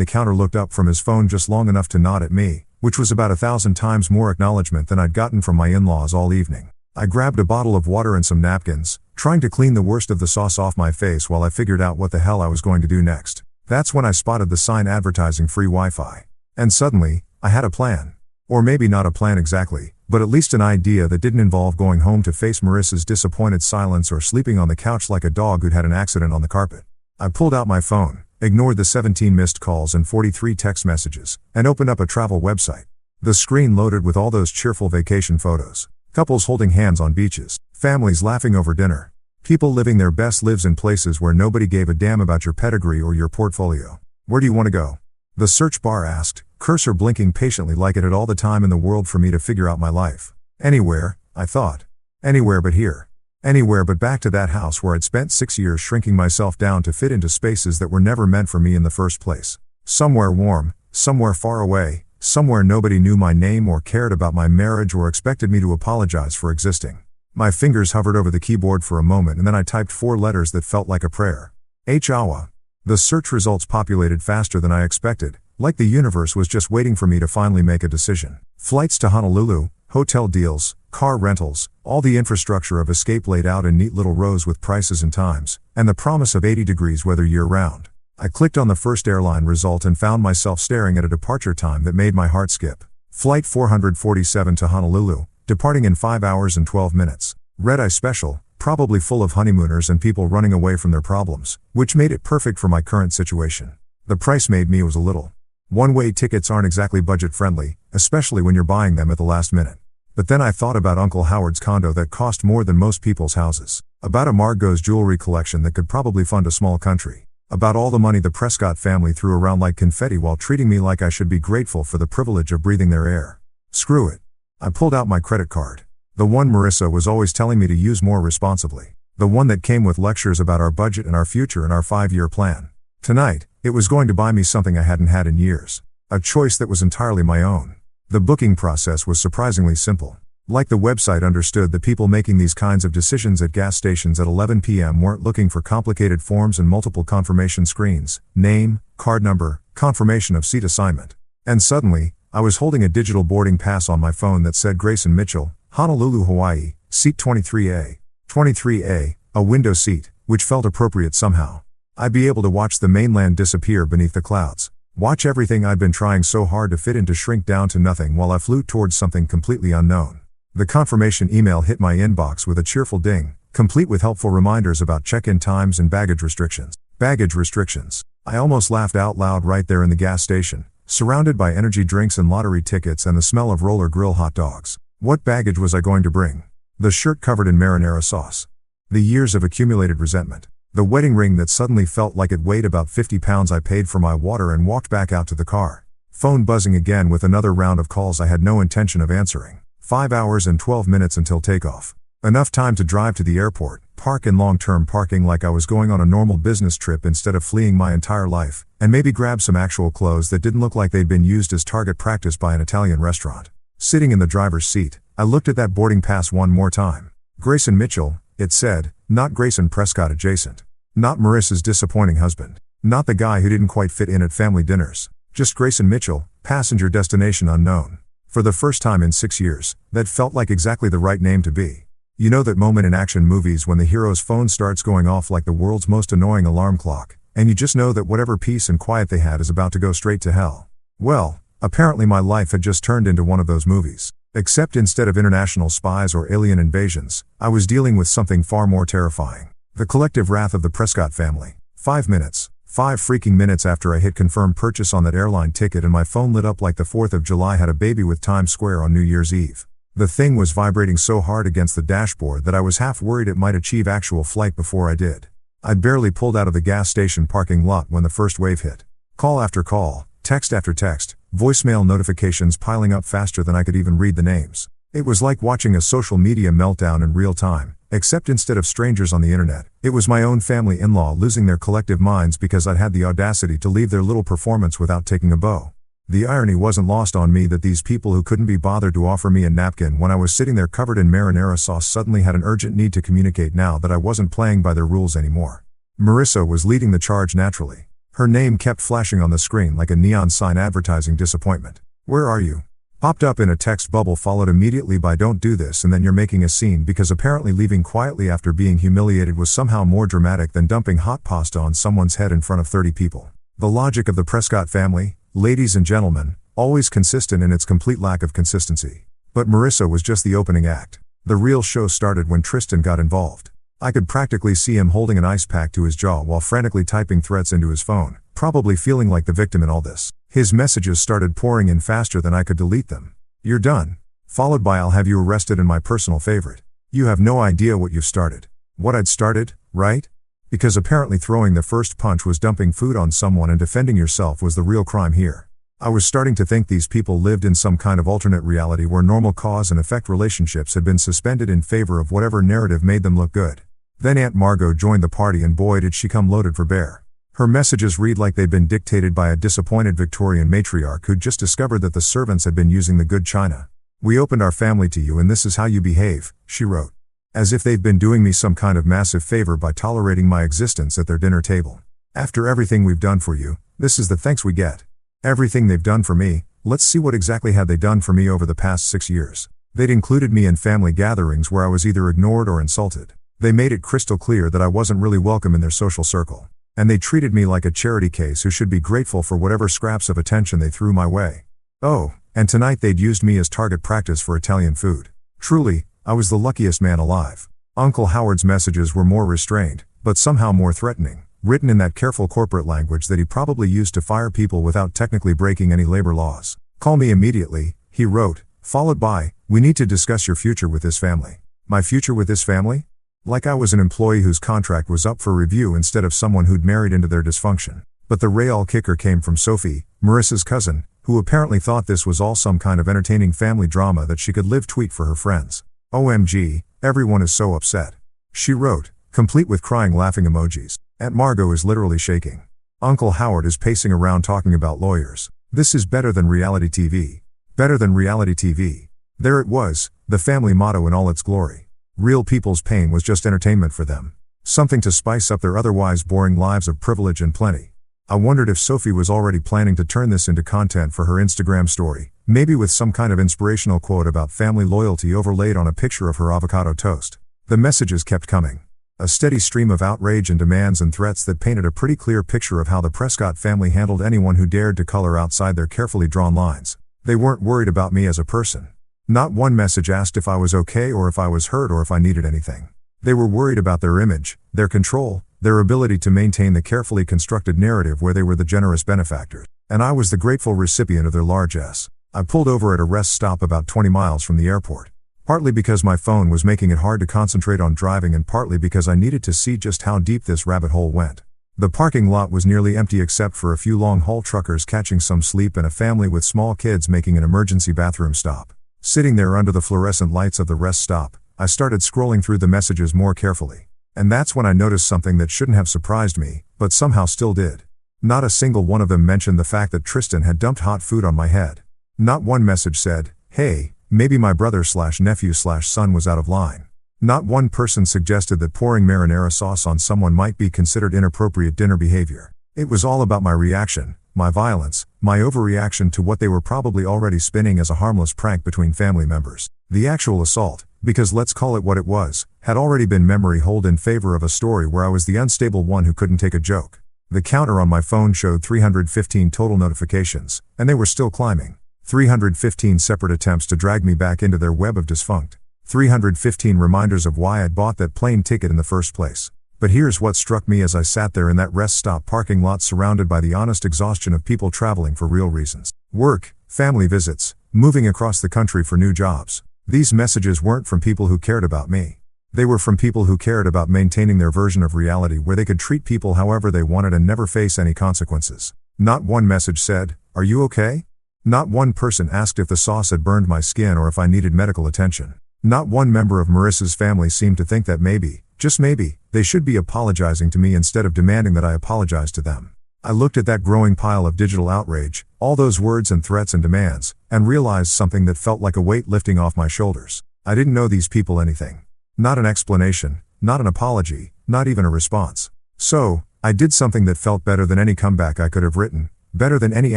the counter looked up from his phone just long enough to nod at me, which was about 1,000 times more acknowledgement than I'd gotten from my in-laws all evening. I grabbed a bottle of water and some napkins, trying to clean the worst of the sauce off my face while I figured out what the hell I was going to do next. That's when I spotted the sign advertising free Wi-Fi. And suddenly, I had a plan. Or maybe not a plan exactly, but at least an idea that didn't involve going home to face Marissa's disappointed silence or sleeping on the couch like a dog who'd had an accident on the carpet. I pulled out my phone, ignored the 17 missed calls and 43 text messages, and opened up a travel website. The screen loaded with all those cheerful vacation photos. Couples holding hands on beaches, families laughing over dinner, people living their best lives in places where nobody gave a damn about your pedigree or your portfolio. Where do you want to go? The search bar asked, cursor blinking patiently like it had all the time in the world for me to figure out my life. Anywhere, I thought. Anywhere but here. Anywhere but back to that house where I'd spent 6 years shrinking myself down to fit into spaces that were never meant for me in the first place. Somewhere warm, somewhere far away, somewhere nobody knew my name or cared about my marriage or expected me to apologize for existing. My fingers hovered over the keyboard for a moment and then I typed 4 letters that felt like a prayer. Awa. The search results populated faster than I expected, like the universe was just waiting for me to finally make a decision. Flights to Honolulu, hotel deals, car rentals, all the infrastructure of escape laid out in neat little rows with prices and times, and the promise of 80 degrees weather year-round. I clicked on the first airline result and found myself staring at a departure time that made my heart skip. Flight 447 to Honolulu, departing in 5 hours and 12 minutes. Red-eye special, probably full of honeymooners and people running away from their problems, which made it perfect for my current situation. The price made me was a little. One-way tickets aren't exactly budget-friendly, especially when you're buying them at the last minute. But then I thought about Uncle Howard's condo that cost more than most people's houses. About a Margot's jewelry collection that could probably fund a small country. About all the money the Prescott family threw around like confetti while treating me like I should be grateful for the privilege of breathing their air. Screw it. I pulled out my credit card. The one Marissa was always telling me to use more responsibly. The one that came with lectures about our budget and our future and our 5-year plan. Tonight, it was going to buy me something I hadn't had in years. A choice that was entirely my own. The booking process was surprisingly simple. Like the website understood, the people making these kinds of decisions at gas stations at 11 p.m. weren't looking for complicated forms and multiple confirmation screens, name, card number, confirmation of seat assignment. And suddenly, I was holding a digital boarding pass on my phone that said Grayson Mitchell, Honolulu, Hawaii, seat 23A. 23A, a window seat, which felt appropriate somehow. I'd be able to watch the mainland disappear beneath the clouds. Watch everything I'd been trying so hard to fit in to shrink down to nothing while I flew towards something completely unknown. The confirmation email hit my inbox with a cheerful ding, complete with helpful reminders about check-in times and baggage restrictions. Baggage restrictions. I almost laughed out loud right there in the gas station, surrounded by energy drinks and lottery tickets and the smell of Roller Grill hot dogs. What baggage was I going to bring? The shirt covered in marinara sauce. The years of accumulated resentment. The wedding ring that suddenly felt like it weighed about 50 pounds. I paid for my water and walked back out to the car. Phone buzzing again with another round of calls I had no intention of answering. 5 hours and 12 minutes until takeoff. Enough time to drive to the airport, park in long-term parking like I was going on a normal business trip instead of fleeing my entire life, and maybe grab some actual clothes that didn't look like they'd been used as target practice by an Italian restaurant. Sitting in the driver's seat, I looked at that boarding pass one more time. Grayson Mitchell, it said, not Grayson Prescott adjacent. Not Marissa's disappointing husband. Not the guy who didn't quite fit in at family dinners. Just Grayson Mitchell, passenger destination unknown. For the first time in 6 years, that felt like exactly the right name to be. You know that moment in action movies when the hero's phone starts going off like the world's most annoying alarm clock, and you just know that whatever peace and quiet they had is about to go straight to hell. Well, apparently my life had just turned into one of those movies. Except instead of international spies or alien invasions, I was dealing with something far more terrifying. The collective wrath of the Prescott family. 5 freaking minutes after I hit confirm purchase on that airline ticket and my phone lit up like the 4th of July had a baby with Times Square on New Year's Eve. The thing was vibrating so hard against the dashboard that I was half worried it might achieve actual flight before I did. I'd barely pulled out of the gas station parking lot when the first wave hit. Call after call, text after text, voicemail notifications piling up faster than I could even read the names. It was like watching a social media meltdown in real time, except instead of strangers on the internet, it was my own family in-law losing their collective minds because I'd had the audacity to leave their little performance without taking a bow. The irony wasn't lost on me that these people who couldn't be bothered to offer me a napkin when I was sitting there covered in marinara sauce suddenly had an urgent need to communicate now that I wasn't playing by their rules anymore. Marissa was leading the charge naturally. Her name kept flashing on the screen like a neon sign advertising disappointment. Where are you? Popped up in a text bubble followed immediately by don't do this and then you're making a scene because apparently leaving quietly after being humiliated was somehow more dramatic than dumping hot pasta on someone's head in front of 30 people. The logic of the Prescott family, ladies and gentlemen, always consistent in its complete lack of consistency. But Marissa was just the opening act. The real show started when Tristan got involved. I could practically see him holding an ice pack to his jaw while frantically typing threats into his phone, probably feeling like the victim in all this. His messages started pouring in faster than I could delete them. You're done. Followed by I'll have you arrested and my personal favorite. You have no idea what you've started. What I'd started, right? Because apparently throwing the first punch was dumping food on someone and defending yourself was the real crime here. I was starting to think these people lived in some kind of alternate reality where normal cause and effect relationships had been suspended in favor of whatever narrative made them look good. Then Aunt Margot joined the party and boy did she come loaded for bear. Her messages read like they'd been dictated by a disappointed Victorian matriarch who'd just discovered that the servants had been using the good china. We opened our family to you and this is how you behave, she wrote. As if they'd been doing me some kind of massive favor by tolerating my existence at their dinner table. After everything we've done for you, this is the thanks we get. Everything they've done for me, let's see what exactly had they done for me over the past 6 years. They'd included me in family gatherings where I was either ignored or insulted. They made it crystal clear that I wasn't really welcome in their social circle. And they treated me like a charity case who should be grateful for whatever scraps of attention they threw my way. Oh, and tonight they'd used me as target practice for Italian food. Truly, I was the luckiest man alive. Uncle Howard's messages were more restrained, but somehow more threatening, written in that careful corporate language that he probably used to fire people without technically breaking any labor laws. Call me immediately, he wrote, followed by, we need to discuss your future with this family. My future with this family? Like I was an employee whose contract was up for review instead of someone who'd married into their dysfunction. But the real kicker came from Sophie, Marissa's cousin, who apparently thought this was all some kind of entertaining family drama that she could live tweet for her friends. OMG, everyone is so upset. She wrote, complete with crying laughing emojis. Aunt Margot is literally shaking. Uncle Howard is pacing around talking about lawyers. This is better than reality TV. Better than reality TV. There it was, the family motto in all its glory. Real people's pain was just entertainment for them. Something to spice up their otherwise boring lives of privilege and plenty. I wondered if Sophie was already planning to turn this into content for her Instagram story, maybe with some kind of inspirational quote about family loyalty overlaid on a picture of her avocado toast. The messages kept coming. A steady stream of outrage and demands and threats that painted a pretty clear picture of how the Prescott family handled anyone who dared to color outside their carefully drawn lines. They weren't worried about me as a person. Not one message asked if I was okay or if I was hurt or if I needed anything. They were worried about their image, their control, their ability to maintain the carefully constructed narrative where they were the generous benefactors. And I was the grateful recipient of their largesse. I pulled over at a rest stop about 20 miles from the airport. Partly because my phone was making it hard to concentrate on driving and partly because I needed to see just how deep this rabbit hole went. The parking lot was nearly empty except for a few long-haul truckers catching some sleep and a family with small kids making an emergency bathroom stop. Sitting there under the fluorescent lights of the rest stop, I started scrolling through the messages more carefully. And that's when I noticed something that shouldn't have surprised me, but somehow still did. Not a single one of them mentioned the fact that Tristan had dumped hot food on my head. Not one message said, "Hey, maybe my brother/nephew/son was out of line." Not one person suggested that pouring marinara sauce on someone might be considered inappropriate dinner behavior. It was all about my reaction, my violence, my overreaction to what they were probably already spinning as a harmless prank between family members. The actual assault, because let's call it what it was, had already been memory holed in favor of a story where I was the unstable one who couldn't take a joke. The counter on my phone showed 315 total notifications, and they were still climbing. 315 separate attempts to drag me back into their web of dysfunct. 315 reminders of why I'd bought that plane ticket in the first place. But here's what struck me as I sat there in that rest stop parking lot surrounded by the honest exhaustion of people traveling for real reasons. Work, family visits, moving across the country for new jobs. These messages weren't from people who cared about me. They were from people who cared about maintaining their version of reality where they could treat people however they wanted and never face any consequences. Not one message said, "Are you okay?" Not one person asked if the sauce had burned my skin or if I needed medical attention. Not one member of Marissa's family seemed to think that maybe, just maybe, they should be apologizing to me instead of demanding that I apologize to them. I looked at that growing pile of digital outrage, all those words and threats and demands, and realized something that felt like a weight lifting off my shoulders. I didn't owe these people anything. Not an explanation, not an apology, not even a response. So, I did something that felt better than any comeback I could have written, better than any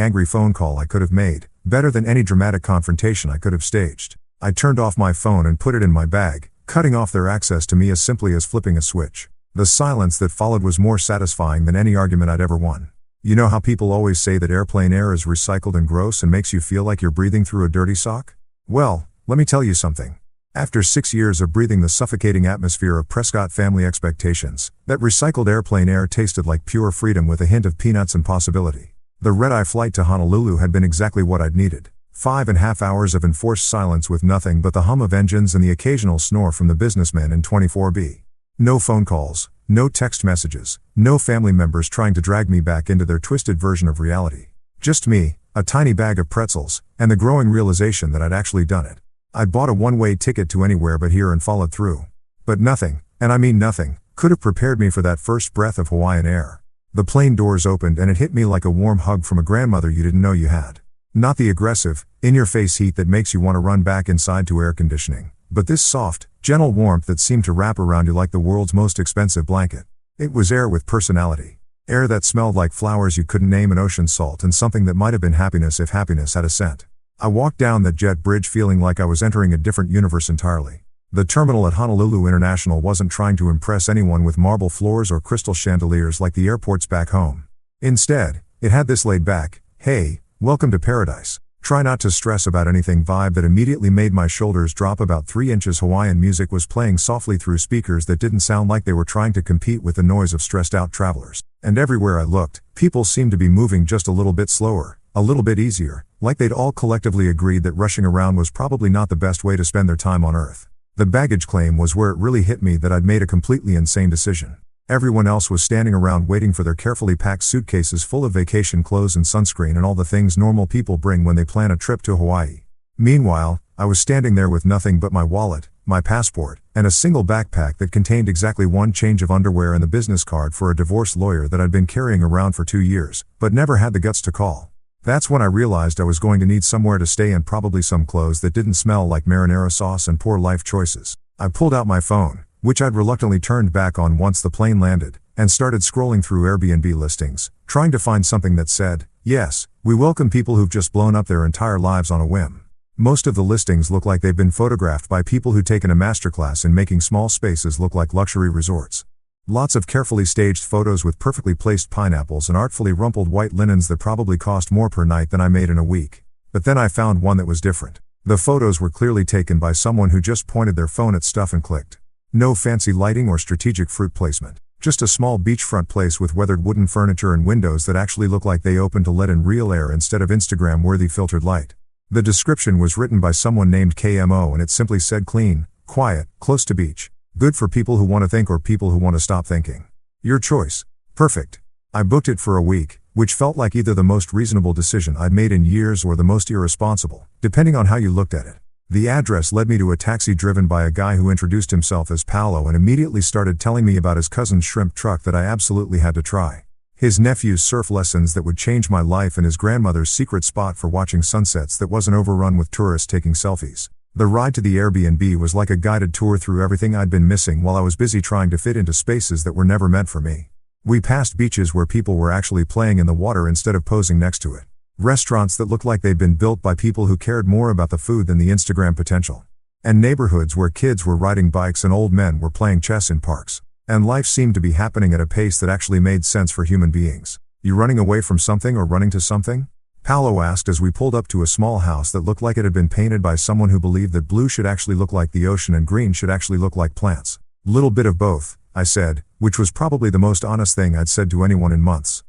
angry phone call I could have made, better than any dramatic confrontation I could have staged. I turned off my phone and put it in my bag, cutting off their access to me as simply as flipping a switch. The silence that followed was more satisfying than any argument I'd ever won. You know how people always say that airplane air is recycled and gross and makes you feel like you're breathing through a dirty sock? Well, let me tell you something. After 6 years of breathing the suffocating atmosphere of Prescott family expectations, that recycled airplane air tasted like pure freedom with a hint of peanuts and possibility. The red-eye flight to Honolulu had been exactly what I'd needed. 5.5 hours of enforced silence with nothing but the hum of engines and the occasional snore from the businessmen in 24B. No phone calls, no text messages, no family members trying to drag me back into their twisted version of reality. Just me, a tiny bag of pretzels, and the growing realization that I'd actually done it. I'd bought a one-way ticket to anywhere but here and followed through. But nothing, and I mean nothing, could have prepared me for that first breath of Hawaiian air. The plane doors opened and it hit me like a warm hug from a grandmother you didn't know you had. Not the aggressive, in-your-face heat that makes you want to run back inside to air conditioning, but this soft, gentle warmth that seemed to wrap around you like the world's most expensive blanket. It was air with personality. Air that smelled like flowers you couldn't name and ocean salt and something that might have been happiness if happiness had a scent. I walked down that jet bridge feeling like I was entering a different universe entirely. The terminal at Honolulu International wasn't trying to impress anyone with marble floors or crystal chandeliers like the airports back home. Instead, it had this laid-back, "Hey, welcome to paradise. Try not to stress about anything" vibe that immediately made my shoulders drop about 3 inches. Hawaiian music was playing softly through speakers that didn't sound like they were trying to compete with the noise of stressed-out travelers. And everywhere I looked, people seemed to be moving just a little bit slower, a little bit easier, like they'd all collectively agreed that rushing around was probably not the best way to spend their time on Earth. The baggage claim was where it really hit me that I'd made a completely insane decision. Everyone else was standing around waiting for their carefully packed suitcases full of vacation clothes and sunscreen and all the things normal people bring when they plan a trip to Hawaii. Meanwhile, I was standing there with nothing but my wallet, my passport, and a single backpack that contained exactly one change of underwear and the business card for a divorce lawyer that I'd been carrying around for 2 years, but never had the guts to call. That's when I realized I was going to need somewhere to stay and probably some clothes that didn't smell like marinara sauce and poor life choices. I pulled out my phone, which I'd reluctantly turned back on once the plane landed, and started scrolling through Airbnb listings, trying to find something that said, "Yes, we welcome people who've just blown up their entire lives on a whim." Most of the listings look like they've been photographed by people who've taken a masterclass in making small spaces look like luxury resorts. Lots of carefully staged photos with perfectly placed pineapples and artfully rumpled white linens that probably cost more per night than I made in a week. But then I found one that was different. The photos were clearly taken by someone who just pointed their phone at stuff and clicked. No fancy lighting or strategic fruit placement. Just a small beachfront place with weathered wooden furniture and windows that actually look like they opened to let in real air instead of Instagram-worthy filtered light. The description was written by someone named KMO and it simply said clean, quiet, close to beach. Good for people who want to think or people who want to stop thinking. Your choice. Perfect. I booked it for a week, which felt like either the most reasonable decision I'd made in years or the most irresponsible, depending on how you looked at it. The address led me to a taxi driven by a guy who introduced himself as Paolo and immediately started telling me about his cousin's shrimp truck that I absolutely had to try. His nephew's surf lessons that would change my life and his grandmother's secret spot for watching sunsets that wasn't overrun with tourists taking selfies. The ride to the Airbnb was like a guided tour through everything I'd been missing while I was busy trying to fit into spaces that were never meant for me. We passed beaches where people were actually playing in the water instead of posing next to it. Restaurants that looked like they'd been built by people who cared more about the food than the Instagram potential. And neighborhoods where kids were riding bikes and old men were playing chess in parks. And life seemed to be happening at a pace that actually made sense for human beings. You running away from something or running to something? Paolo asked as we pulled up to a small house that looked like it had been painted by someone who believed that blue should actually look like the ocean and green should actually look like plants. Little bit of both, I said, which was probably the most honest thing I'd said to anyone in months.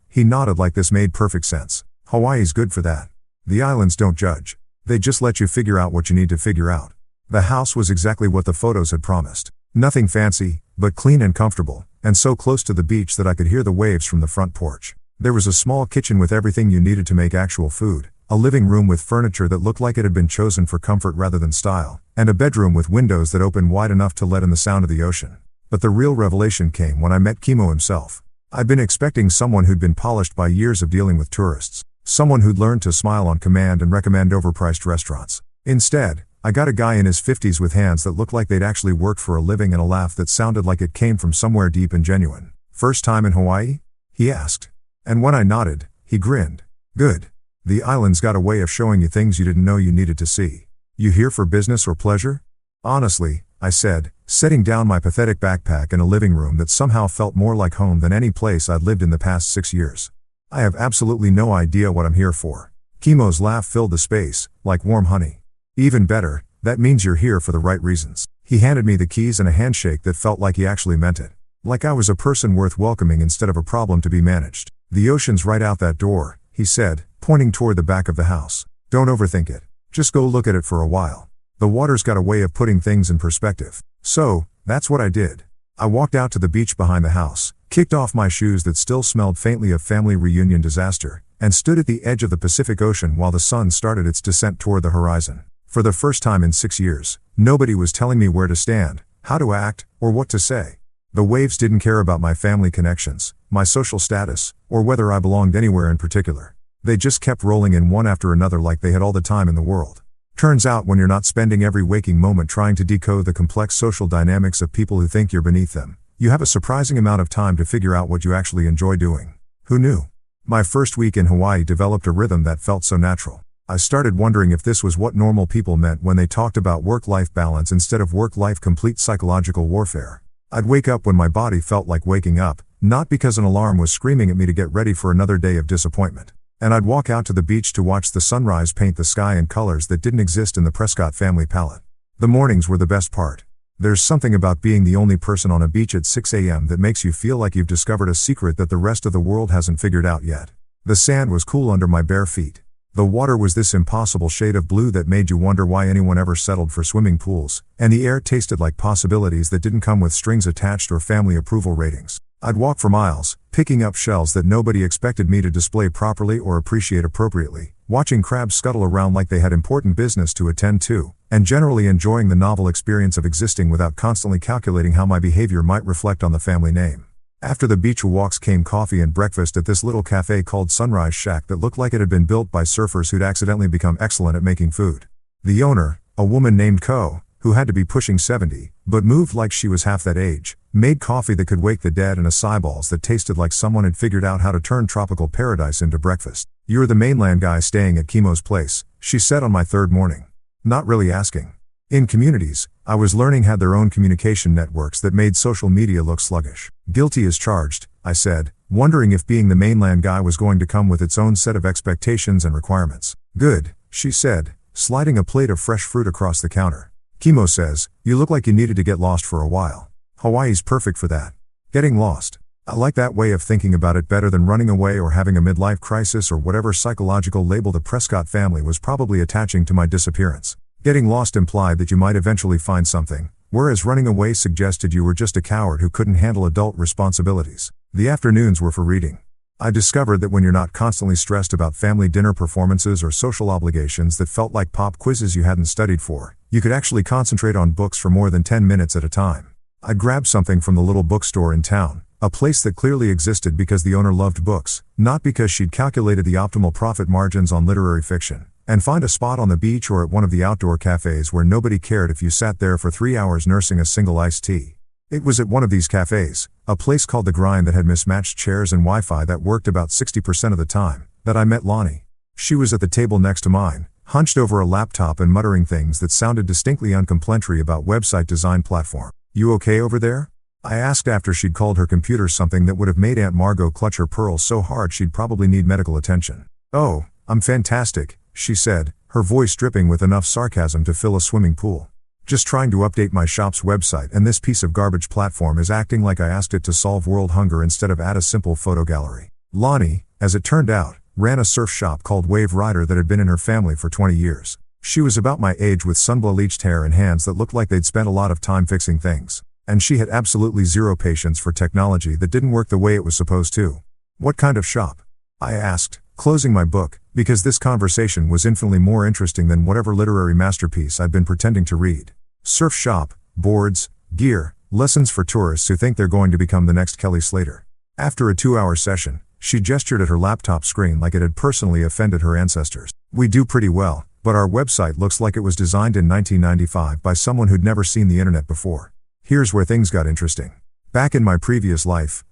He nodded like this made perfect sense. Hawaii's good for that. The islands don't judge. They just let you figure out what you need to figure out. The house was exactly what the photos had promised. Nothing fancy, but clean and comfortable, and so close to the beach that I could hear the waves from the front porch. There was a small kitchen with everything you needed to make actual food, a living room with furniture that looked like it had been chosen for comfort rather than style, and a bedroom with windows that opened wide enough to let in the sound of the ocean. But the real revelation came when I met Kimo himself. I'd been expecting someone who'd been polished by years of dealing with tourists, someone who'd learned to smile on command and recommend overpriced restaurants. Instead, I got a guy in his 50s with hands that looked like they'd actually worked for a living and a laugh that sounded like it came from somewhere deep and genuine. First time in Hawaii? He asked. And when I nodded, he grinned. Good. The island's got a way of showing you things you didn't know you needed to see. You here for business or pleasure? Honestly, I said, setting down my pathetic backpack in a living room that somehow felt more like home than any place I'd lived in the past 6 years. I have absolutely no idea what I'm here for. Kimo's laugh filled the space, like warm honey. Even better, that means you're here for the right reasons. He handed me the keys and a handshake that felt like he actually meant it. Like I was a person worth welcoming instead of a problem to be managed. The ocean's right out that door, he said, pointing toward the back of the house. Don't overthink it. Just go look at it for a while. The water's got a way of putting things in perspective. So, that's what I did. I walked out to the beach behind the house, kicked off my shoes that still smelled faintly of family reunion disaster, and stood at the edge of the Pacific Ocean while the sun started its descent toward the horizon. For the first time in 6 years, nobody was telling me where to stand, how to act, or what to say. The waves didn't care about my family connections, my social status, or whether I belonged anywhere in particular. They just kept rolling in one after another like they had all the time in the world. Turns out when you're not spending every waking moment trying to decode the complex social dynamics of people who think you're beneath them, you have a surprising amount of time to figure out what you actually enjoy doing. Who knew? My first week in Hawaii developed a rhythm that felt so natural. I started wondering if this was what normal people meant when they talked about work-life balance instead of work-life complete psychological warfare. I'd wake up when my body felt like waking up, not because an alarm was screaming at me to get ready for another day of disappointment. And I'd walk out to the beach to watch the sunrise paint the sky in colors that didn't exist in the Prescott family palette. The mornings were the best part. There's something about being the only person on a beach at 6 a.m. that makes you feel like you've discovered a secret that the rest of the world hasn't figured out yet. The sand was cool under my bare feet. The water was this impossible shade of blue that made you wonder why anyone ever settled for swimming pools, and the air tasted like possibilities that didn't come with strings attached or family approval ratings. I'd walk for miles, picking up shells that nobody expected me to display properly or appreciate appropriately, watching crabs scuttle around like they had important business to attend to, and generally enjoying the novel experience of existing without constantly calculating how my behavior might reflect on the family name. After the beach walks came coffee and breakfast at this little cafe called Sunrise Shack that looked like it had been built by surfers who'd accidentally become excellent at making food. The owner, a woman named Ko, who had to be pushing 70, but moved like she was half that age, made coffee that could wake the dead and acai balls that tasted like someone had figured out how to turn tropical paradise into breakfast. "You're the mainland guy staying at Kimo's place," she said on my third morning. Not really asking. In communities, I was learning had their own communication networks that made social media look sluggish. Guilty as charged, I said, wondering if being the mainland guy was going to come with its own set of expectations and requirements. Good, she said, sliding a plate of fresh fruit across the counter. Kimo says, you look like you needed to get lost for a while. Hawaii's perfect for that. Getting lost. I like that way of thinking about it better than running away or having a midlife crisis or whatever psychological label the Prescott family was probably attaching to my disappearance. Getting lost implied that you might eventually find something, whereas running away suggested you were just a coward who couldn't handle adult responsibilities. The afternoons were for reading. I discovered that when you're not constantly stressed about family dinner performances or social obligations that felt like pop quizzes you hadn't studied for, you could actually concentrate on books for more than 10 minutes at a time. I'd grab something from the little bookstore in town, a place that clearly existed because the owner loved books, not because she'd calculated the optimal profit margins on literary fiction, and find a spot on the beach or at one of the outdoor cafes where nobody cared if you sat there for 3 hours nursing a single iced tea. It was at one of these cafes, a place called The Grind that had mismatched chairs and Wi-Fi that worked about 60% of the time, that I met Lonnie. She was at the table next to mine, hunched over a laptop and muttering things that sounded distinctly uncomplimentary about website design platform. You okay over there? I asked after she'd called her computer something that would have made Aunt Margot clutch her pearls so hard she'd probably need medical attention. Oh, I'm fantastic, she said, her voice dripping with enough sarcasm to fill a swimming pool. Just trying to update my shop's website and this piece of garbage platform is acting like I asked it to solve world hunger instead of add a simple photo gallery. Lonnie, as it turned out, ran a surf shop called Wave Rider that had been in her family for 20 years. She was about my age with sun-bleached hair and hands that looked like they'd spent a lot of time fixing things. And she had absolutely zero patience for technology that didn't work the way it was supposed to. What kind of shop? I asked, closing my book, because this conversation was infinitely more interesting than whatever literary masterpiece I'd been pretending to read. Surf shop, boards, gear, lessons for tourists who think they're going to become the next Kelly Slater. After a 2-hour session, she gestured at her laptop screen like it had personally offended her ancestors. We do pretty well, but our website looks like it was designed in 1995 by someone who'd never seen the internet before. Here's where things got interesting. Back in my previous life,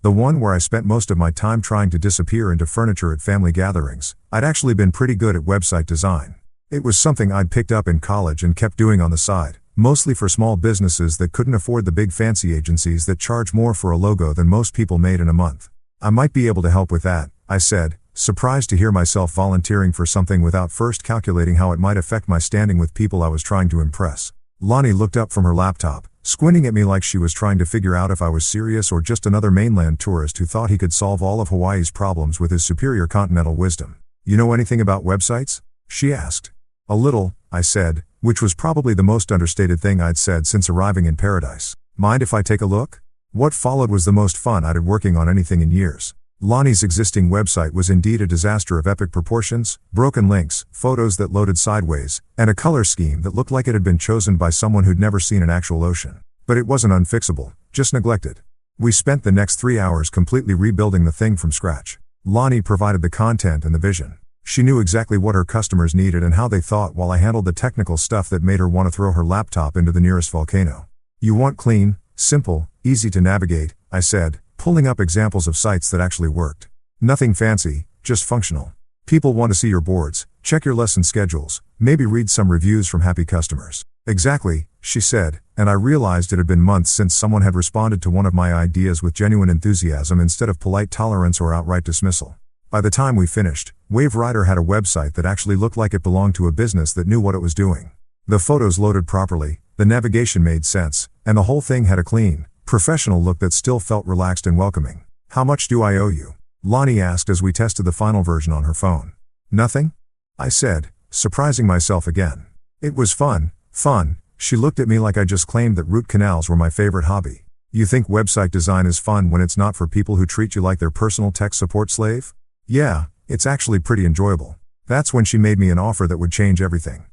the one where I spent most of my time trying to disappear into furniture at family gatherings, I'd actually been pretty good at website design. It was something I'd picked up in college and kept doing on the side, mostly for small businesses that couldn't afford the big fancy agencies that charge more for a logo than most people made in a month. I might be able to help with that, I said, surprised to hear myself volunteering for something without first calculating how it might affect my standing with people I was trying to impress. Lonnie looked up from her laptop, squinting at me like she was trying to figure out if I was serious or just another mainland tourist who thought he could solve all of Hawaii's problems with his superior continental wisdom. You know anything about websites? She asked. A little, I said, which was probably the most understated thing I'd said since arriving in paradise. Mind if I take a look? What followed was the most fun I'd had working on anything in years. Lonnie's existing website was indeed a disaster of epic proportions, broken links, photos that loaded sideways, and a color scheme that looked like it had been chosen by someone who'd never seen an actual ocean. But it wasn't unfixable, just neglected. We spent the next 3 hours completely rebuilding the thing from scratch. Lonnie provided the content and the vision. She knew exactly what her customers needed and how they thought while I handled the technical stuff that made her want to throw her laptop into the nearest volcano. You want clean, simple, easy to navigate, I said, pulling up examples of sites that actually worked. Nothing fancy, just functional. People want to see your boards, check your lesson schedules, maybe read some reviews from happy customers. Exactly, she said, and I realized it had been months since someone had responded to one of my ideas with genuine enthusiasm instead of polite tolerance or outright dismissal. By the time we finished, Wave Rider had a website that actually looked like it belonged to a business that knew what it was doing. The photos loaded properly, the navigation made sense, and the whole thing had a clean, professional look that still felt relaxed and welcoming. How much do I owe you? Lonnie asked as we tested the final version on her phone. Nothing? I said, surprising myself again. It was fun. She looked at me like I just claimed that root canals were my favorite hobby. You think website design is fun when it's not for people who treat you like their personal tech support slave? Yeah, it's actually pretty enjoyable. That's when she made me an offer that would change everything.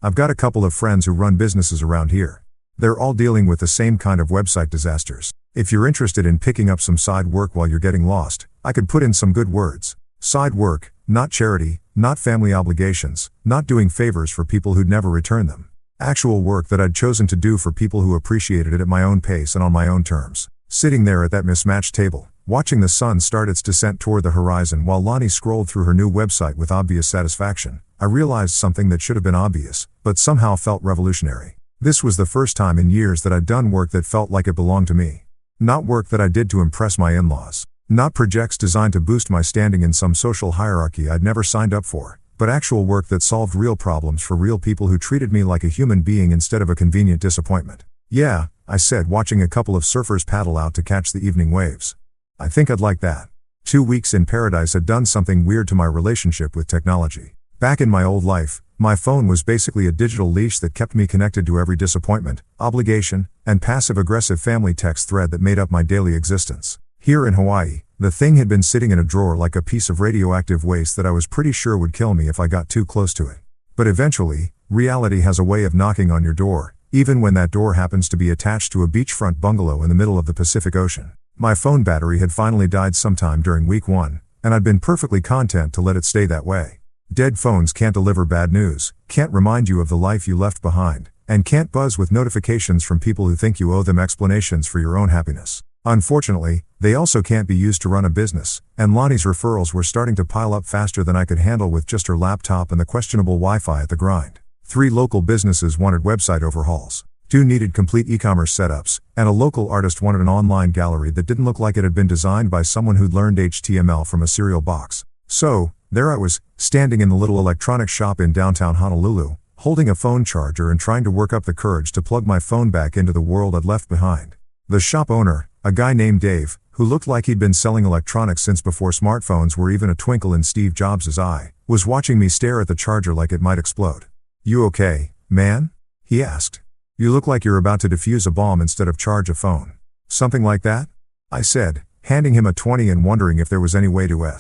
I've got a couple of friends who run businesses around here. They're all dealing with the same kind of website disasters. If you're interested in picking up some side work while you're getting lost, I could put in some good words. Side work, not charity, not family obligations, not doing favors for people who'd never return them. Actual work that I'd chosen to do for people who appreciated it at my own pace and on my own terms. Sitting there at that mismatched table, watching the sun start its descent toward the horizon while Lonnie scrolled through her new website with obvious satisfaction, I realized something that should have been obvious, but somehow felt revolutionary. This was the first time in years that I'd done work that felt like it belonged to me. Not work that I did to impress my in-laws. Not projects designed to boost my standing in some social hierarchy I'd never signed up for, but actual work that solved real problems for real people who treated me like a human being instead of a convenient disappointment. Yeah, I said, watching a couple of surfers paddle out to catch the evening waves. I think I'd like that. 2 weeks in paradise had done something weird to my relationship with technology. Back in my old life, my phone was basically a digital leash that kept me connected to every disappointment, obligation, and passive-aggressive family text thread that made up my daily existence. Here in Hawaii, the thing had been sitting in a drawer like a piece of radioactive waste that I was pretty sure would kill me if I got too close to it. But eventually, reality has a way of knocking on your door, even when that door happens to be attached to a beachfront bungalow in the middle of the Pacific Ocean. My phone battery had finally died sometime during week 1, and I'd been perfectly content to let it stay that way. Dead phones can't deliver bad news, can't remind you of the life you left behind, and can't buzz with notifications from people who think you owe them explanations for your own happiness. Unfortunately, they also can't be used to run a business, and Lonnie's referrals were starting to pile up faster than I could handle with just her laptop and the questionable Wi-Fi at the grind. 3 local businesses wanted website overhauls. 2 needed complete e-commerce setups, and a local artist wanted an online gallery that didn't look like it had been designed by someone who'd learned HTML from a cereal box. So, there I was, standing in the little electronics shop in downtown Honolulu, holding a phone charger and trying to work up the courage to plug my phone back into the world I'd left behind. The shop owner, a guy named Dave, who looked like he'd been selling electronics since before smartphones were even a twinkle in Steve Jobs' eye, was watching me stare at the charger like it might explode. "You okay, man?" he asked. "You look like you're about to defuse a bomb instead of charge a phone." "Something like that?" I said, handing him a 20 and wondering if there was any way to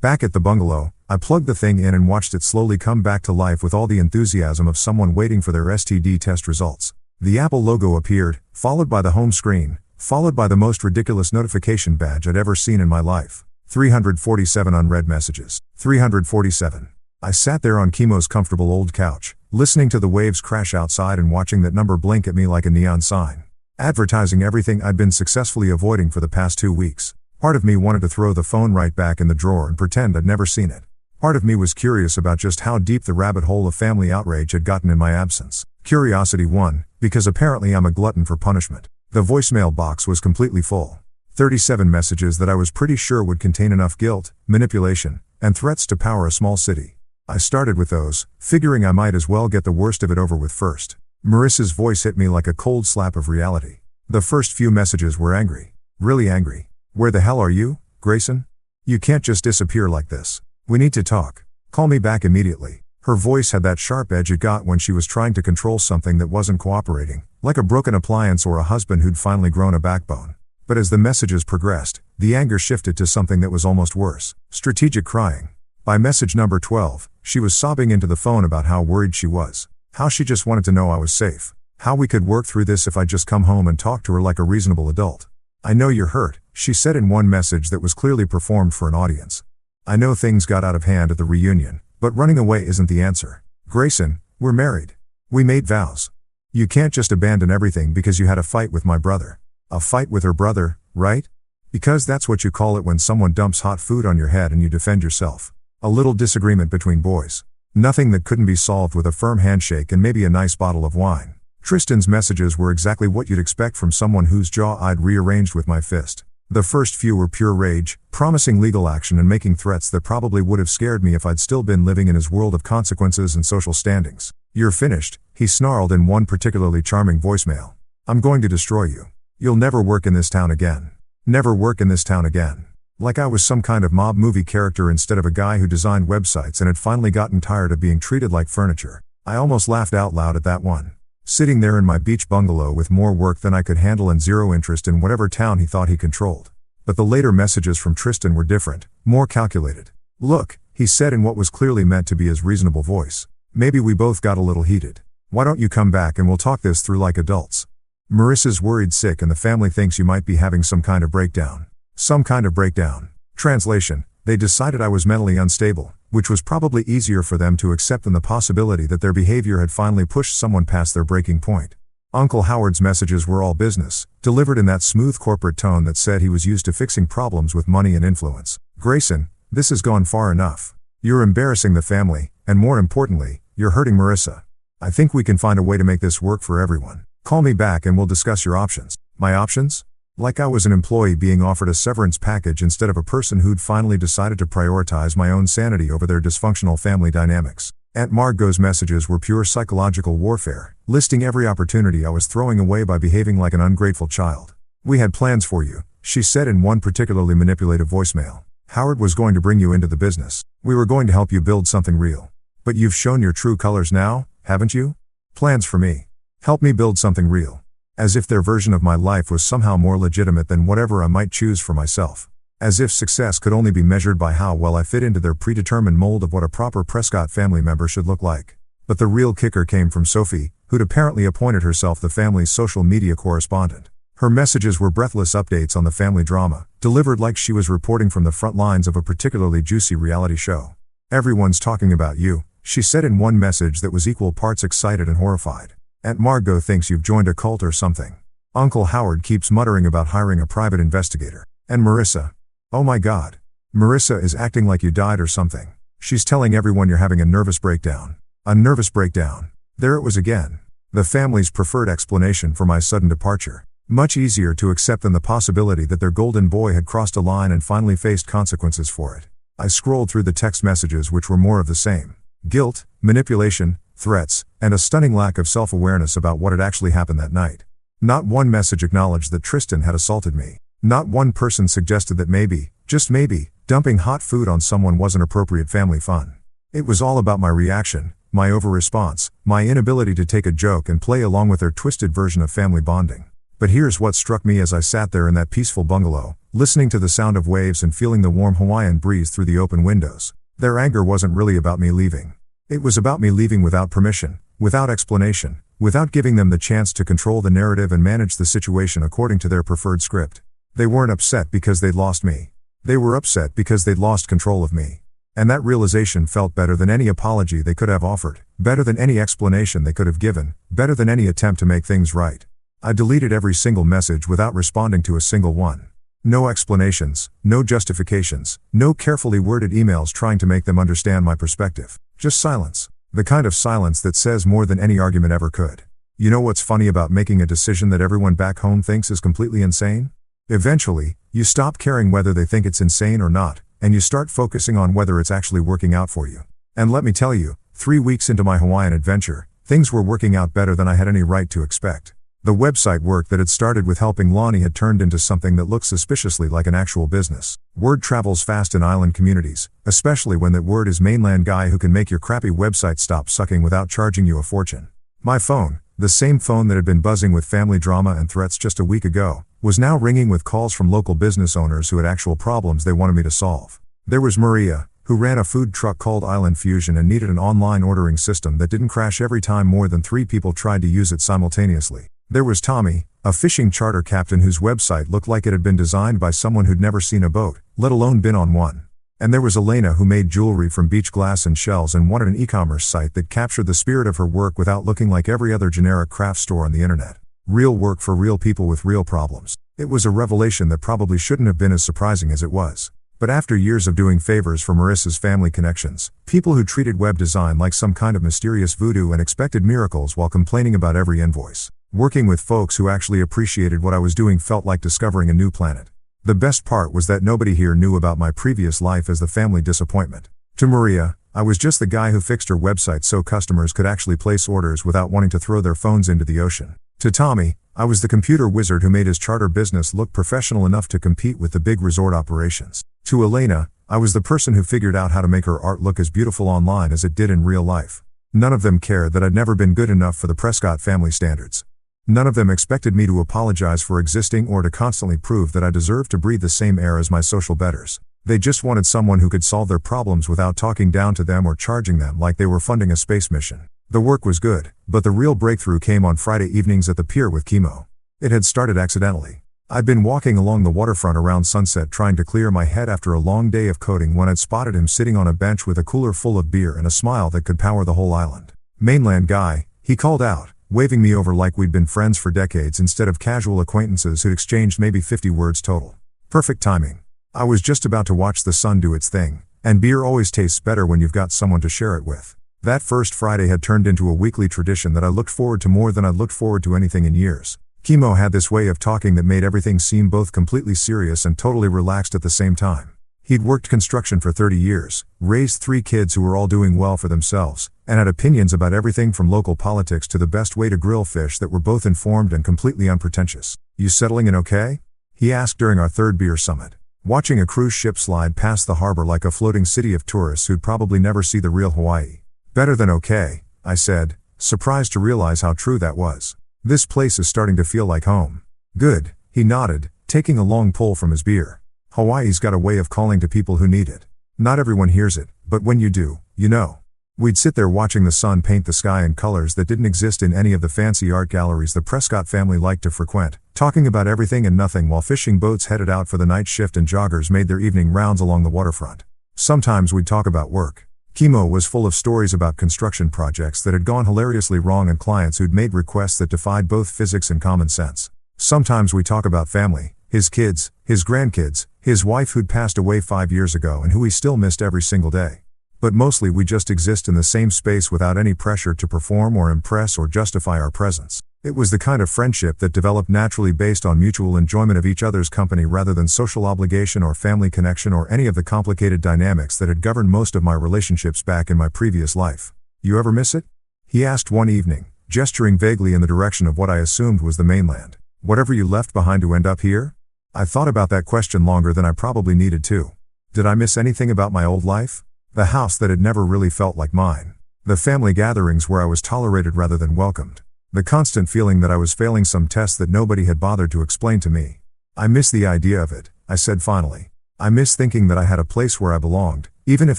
Back at the bungalow, I plugged the thing in and watched it slowly come back to life with all the enthusiasm of someone waiting for their STD test results. The Apple logo appeared, followed by the home screen, followed by the most ridiculous notification badge I'd ever seen in my life. 347 unread messages. 347. I sat there on Chemo's comfortable old couch, listening to the waves crash outside and watching that number blink at me like a neon sign, advertising everything I'd been successfully avoiding for the past 2 weeks. Part of me wanted to throw the phone right back in the drawer and pretend I'd never seen it. Part of me was curious about just how deep the rabbit hole of family outrage had gotten in my absence. Curiosity won, because apparently I'm a glutton for punishment. The voicemail box was completely full. 37 messages that I was pretty sure would contain enough guilt, manipulation, and threats to power a small city. I started with those, figuring I might as well get the worst of it over with first. Marissa's voice hit me like a cold slap of reality. The first few messages were angry. Really angry. "Where the hell are you, Grayson? You can't just disappear like this. We need to talk. Call me back immediately." Her voice had that sharp edge it got when she was trying to control something that wasn't cooperating, like a broken appliance or a husband who'd finally grown a backbone. But as the messages progressed, the anger shifted to something that was almost worse. Strategic crying. By message number 12, she was sobbing into the phone about how worried she was. How she just wanted to know I was safe. How we could work through this if I'd just come home and talk to her like a reasonable adult. "I know you're hurt," she said in one message that was clearly performed for an audience. "I know things got out of hand at the reunion, but running away isn't the answer. Grayson, we're married. We made vows. You can't just abandon everything because you had a fight with my brother." A fight with her brother, right? Because that's what you call it when someone dumps hot food on your head and you defend yourself. A little disagreement between boys. Nothing that couldn't be solved with a firm handshake and maybe a nice bottle of wine. Tristan's messages were exactly what you'd expect from someone whose jaw I'd rearranged with my fist. The first few were pure rage, promising legal action and making threats that probably would have scared me if I'd still been living in his world of consequences and social standings. "You're finished," he snarled in one particularly charming voicemail. "I'm going to destroy you. You'll never work in this town again. Never work in this town again." Like I was some kind of mob movie character instead of a guy who designed websites and had finally gotten tired of being treated like furniture. I almost laughed out loud at that one. Sitting there in my beach bungalow with more work than I could handle and zero interest in whatever town he thought he controlled. But the later messages from Tristan were different, more calculated. "Look," he said in what was clearly meant to be his reasonable voice. "Maybe we both got a little heated. Why don't you come back and we'll talk this through like adults? Marissa's worried sick and the family thinks you might be having some kind of breakdown." Some kind of breakdown. Translation: they decided I was mentally unstable, which was probably easier for them to accept than the possibility that their behavior had finally pushed someone past their breaking point. Uncle Howard's messages were all business, delivered in that smooth corporate tone that said he was used to fixing problems with money and influence. "Grayson, this has gone far enough. You're embarrassing the family, And more importantly, you're hurting Marissa. I think we can find a way to make this work for everyone. Call me back and we'll discuss your options. My options? Like I was an employee being offered a severance package instead of a person who'd finally decided to prioritize my own sanity over their dysfunctional family dynamics. Aunt Margot's messages were pure psychological warfare, listing every opportunity I was throwing away by behaving like an ungrateful child. We had plans for you, she said in one particularly manipulative voicemail. Howard was going to bring you into the business. We were going to help you build something real. But you've shown your true colors now, haven't you? Plans for me. Help me build something real. As if their version of my life was somehow more legitimate than whatever I might choose for myself. As if success could only be measured by how well I fit into their predetermined mold of what a proper Prescott family member should look like. But the real kicker came from Sophie, who'd apparently appointed herself the family's social media correspondent. Her messages were breathless updates on the family drama, delivered like she was reporting from the front lines of a particularly juicy reality show. Everyone's talking about you, she said in one message that was equal parts excited and horrified. Aunt Margot thinks you've joined a cult or something. Uncle Howard keeps muttering about hiring a private investigator. And Marissa? Oh my God. Marissa is acting like you died or something. She's telling everyone you're having a nervous breakdown. A nervous breakdown. There it was again. The family's preferred explanation for my sudden departure. Much easier to accept than the possibility that their golden boy had crossed a line and finally faced consequences for it. I scrolled through the text messages which were more of the same. Guilt, manipulation, threats, and a stunning lack of self-awareness about what had actually happened that night. Not one message acknowledged that Tristan had assaulted me. Not one person suggested that maybe, just maybe, dumping hot food on someone wasn't appropriate family fun. It was all about my reaction, my over-response, my inability to take a joke and play along with their twisted version of family bonding. But here's what struck me as I sat there in that peaceful bungalow, listening to the sound of waves and feeling the warm Hawaiian breeze through the open windows. Their anger wasn't really about me leaving. It was about me leaving without permission, without explanation, without giving them the chance to control the narrative and manage the situation according to their preferred script. They weren't upset because they'd lost me. They were upset because they'd lost control of me. And that realization felt better than any apology they could have offered, better than any explanation they could have given, better than any attempt to make things right. I deleted every single message without responding to a single one. No explanations, no justifications, no carefully worded emails trying to make them understand my perspective. Just silence. The kind of silence that says more than any argument ever could. You know what's funny about making a decision that everyone back home thinks is completely insane? Eventually, you stop caring whether they think it's insane or not, and you start focusing on whether it's actually working out for you. And let me tell you, 3 weeks into my Hawaiian adventure, things were working out better than I had any right to expect. The website work that had started with helping Lonnie had turned into something that looked suspiciously like an actual business. Word travels fast in island communities, especially when that word is mainland guy who can make your crappy website stop sucking without charging you a fortune. My phone, the same phone that had been buzzing with family drama and threats just a week ago, was now ringing with calls from local business owners who had actual problems they wanted me to solve. There was Maria, who ran a food truck called Island Fusion and needed an online ordering system that didn't crash every time more than 3 people tried to use it simultaneously. There was Tommy, a fishing charter captain whose website looked like it had been designed by someone who'd never seen a boat, let alone been on one. And there was Elena, who made jewelry from beach glass and shells and wanted an e-commerce site that captured the spirit of her work without looking like every other generic craft store on the internet. Real work for real people with real problems. It was a revelation that probably shouldn't have been as surprising as it was. But after years of doing favors for Marissa's family connections, people who treated web design like some kind of mysterious voodoo and expected miracles while complaining about every invoice, working with folks who actually appreciated what I was doing felt like discovering a new planet. The best part was that nobody here knew about my previous life as the family disappointment. To Maria, I was just the guy who fixed her website so customers could actually place orders without wanting to throw their phones into the ocean. To Tommy, I was the computer wizard who made his charter business look professional enough to compete with the big resort operations. To Elena, I was the person who figured out how to make her art look as beautiful online as it did in real life. None of them cared that I'd never been good enough for the Prescott family standards. None of them expected me to apologize for existing or to constantly prove that I deserved to breathe the same air as my social betters. They just wanted someone who could solve their problems without talking down to them or charging them like they were funding a space mission. The work was good, but the real breakthrough came on Friday evenings at the pier with Chemo. It had started accidentally. I'd been walking along the waterfront around sunset trying to clear my head after a long day of coding when I'd spotted him sitting on a bench with a cooler full of beer and a smile that could power the whole island. "Mainland guy," he called out, waving me over like we'd been friends for decades instead of casual acquaintances who'd exchanged maybe 50 words total. Perfect timing. I was just about to watch the sun do its thing, And beer always tastes better when you've got someone to share it with. That first Friday had turned into a weekly tradition that I looked forward to more than I'd looked forward to anything in years. Kimo had this way of talking that made everything seem both completely serious and totally relaxed at the same time. He'd worked construction for 30 years, raised 3 kids who were all doing well for themselves, and had opinions about everything from local politics to the best way to grill fish that were both informed and completely unpretentious. "You settling in okay?" he asked during our 3rd beer summit. Watching a cruise ship slide past the harbor like a floating city of tourists who'd probably never see the real Hawaii. "Better than okay," I said, surprised to realize how true that was. "This place is starting to feel like home." "Good," he nodded, taking a long pull from his beer. "Hawaii's got a way of calling to people who need it. Not everyone hears it, but when you do, you know." We'd sit there watching the sun paint the sky in colors that didn't exist in any of the fancy art galleries the Prescott family liked to frequent, talking about everything and nothing while fishing boats headed out for the night shift and joggers made their evening rounds along the waterfront. Sometimes we'd talk about work. Kimo was full of stories about construction projects that had gone hilariously wrong and clients who'd made requests that defied both physics and common sense. Sometimes we talk about family, his kids, his grandkids, his wife who'd passed away 5 years ago and who he still missed every single day. But mostly we just exist in the same space without any pressure to perform or impress or justify our presence. It was the kind of friendship that developed naturally based on mutual enjoyment of each other's company rather than social obligation or family connection or any of the complicated dynamics that had governed most of my relationships back in my previous life. "You ever miss it?" he asked one evening, gesturing vaguely in the direction of what I assumed was the mainland. "Whatever you left behind to end up here?" I thought about that question longer than I probably needed to. Did I miss anything about my old life? The house that had never really felt like mine. The family gatherings where I was tolerated rather than welcomed. The constant feeling that I was failing some test that nobody had bothered to explain to me. "I miss the idea of it," I said finally. "I miss thinking that I had a place where I belonged, even if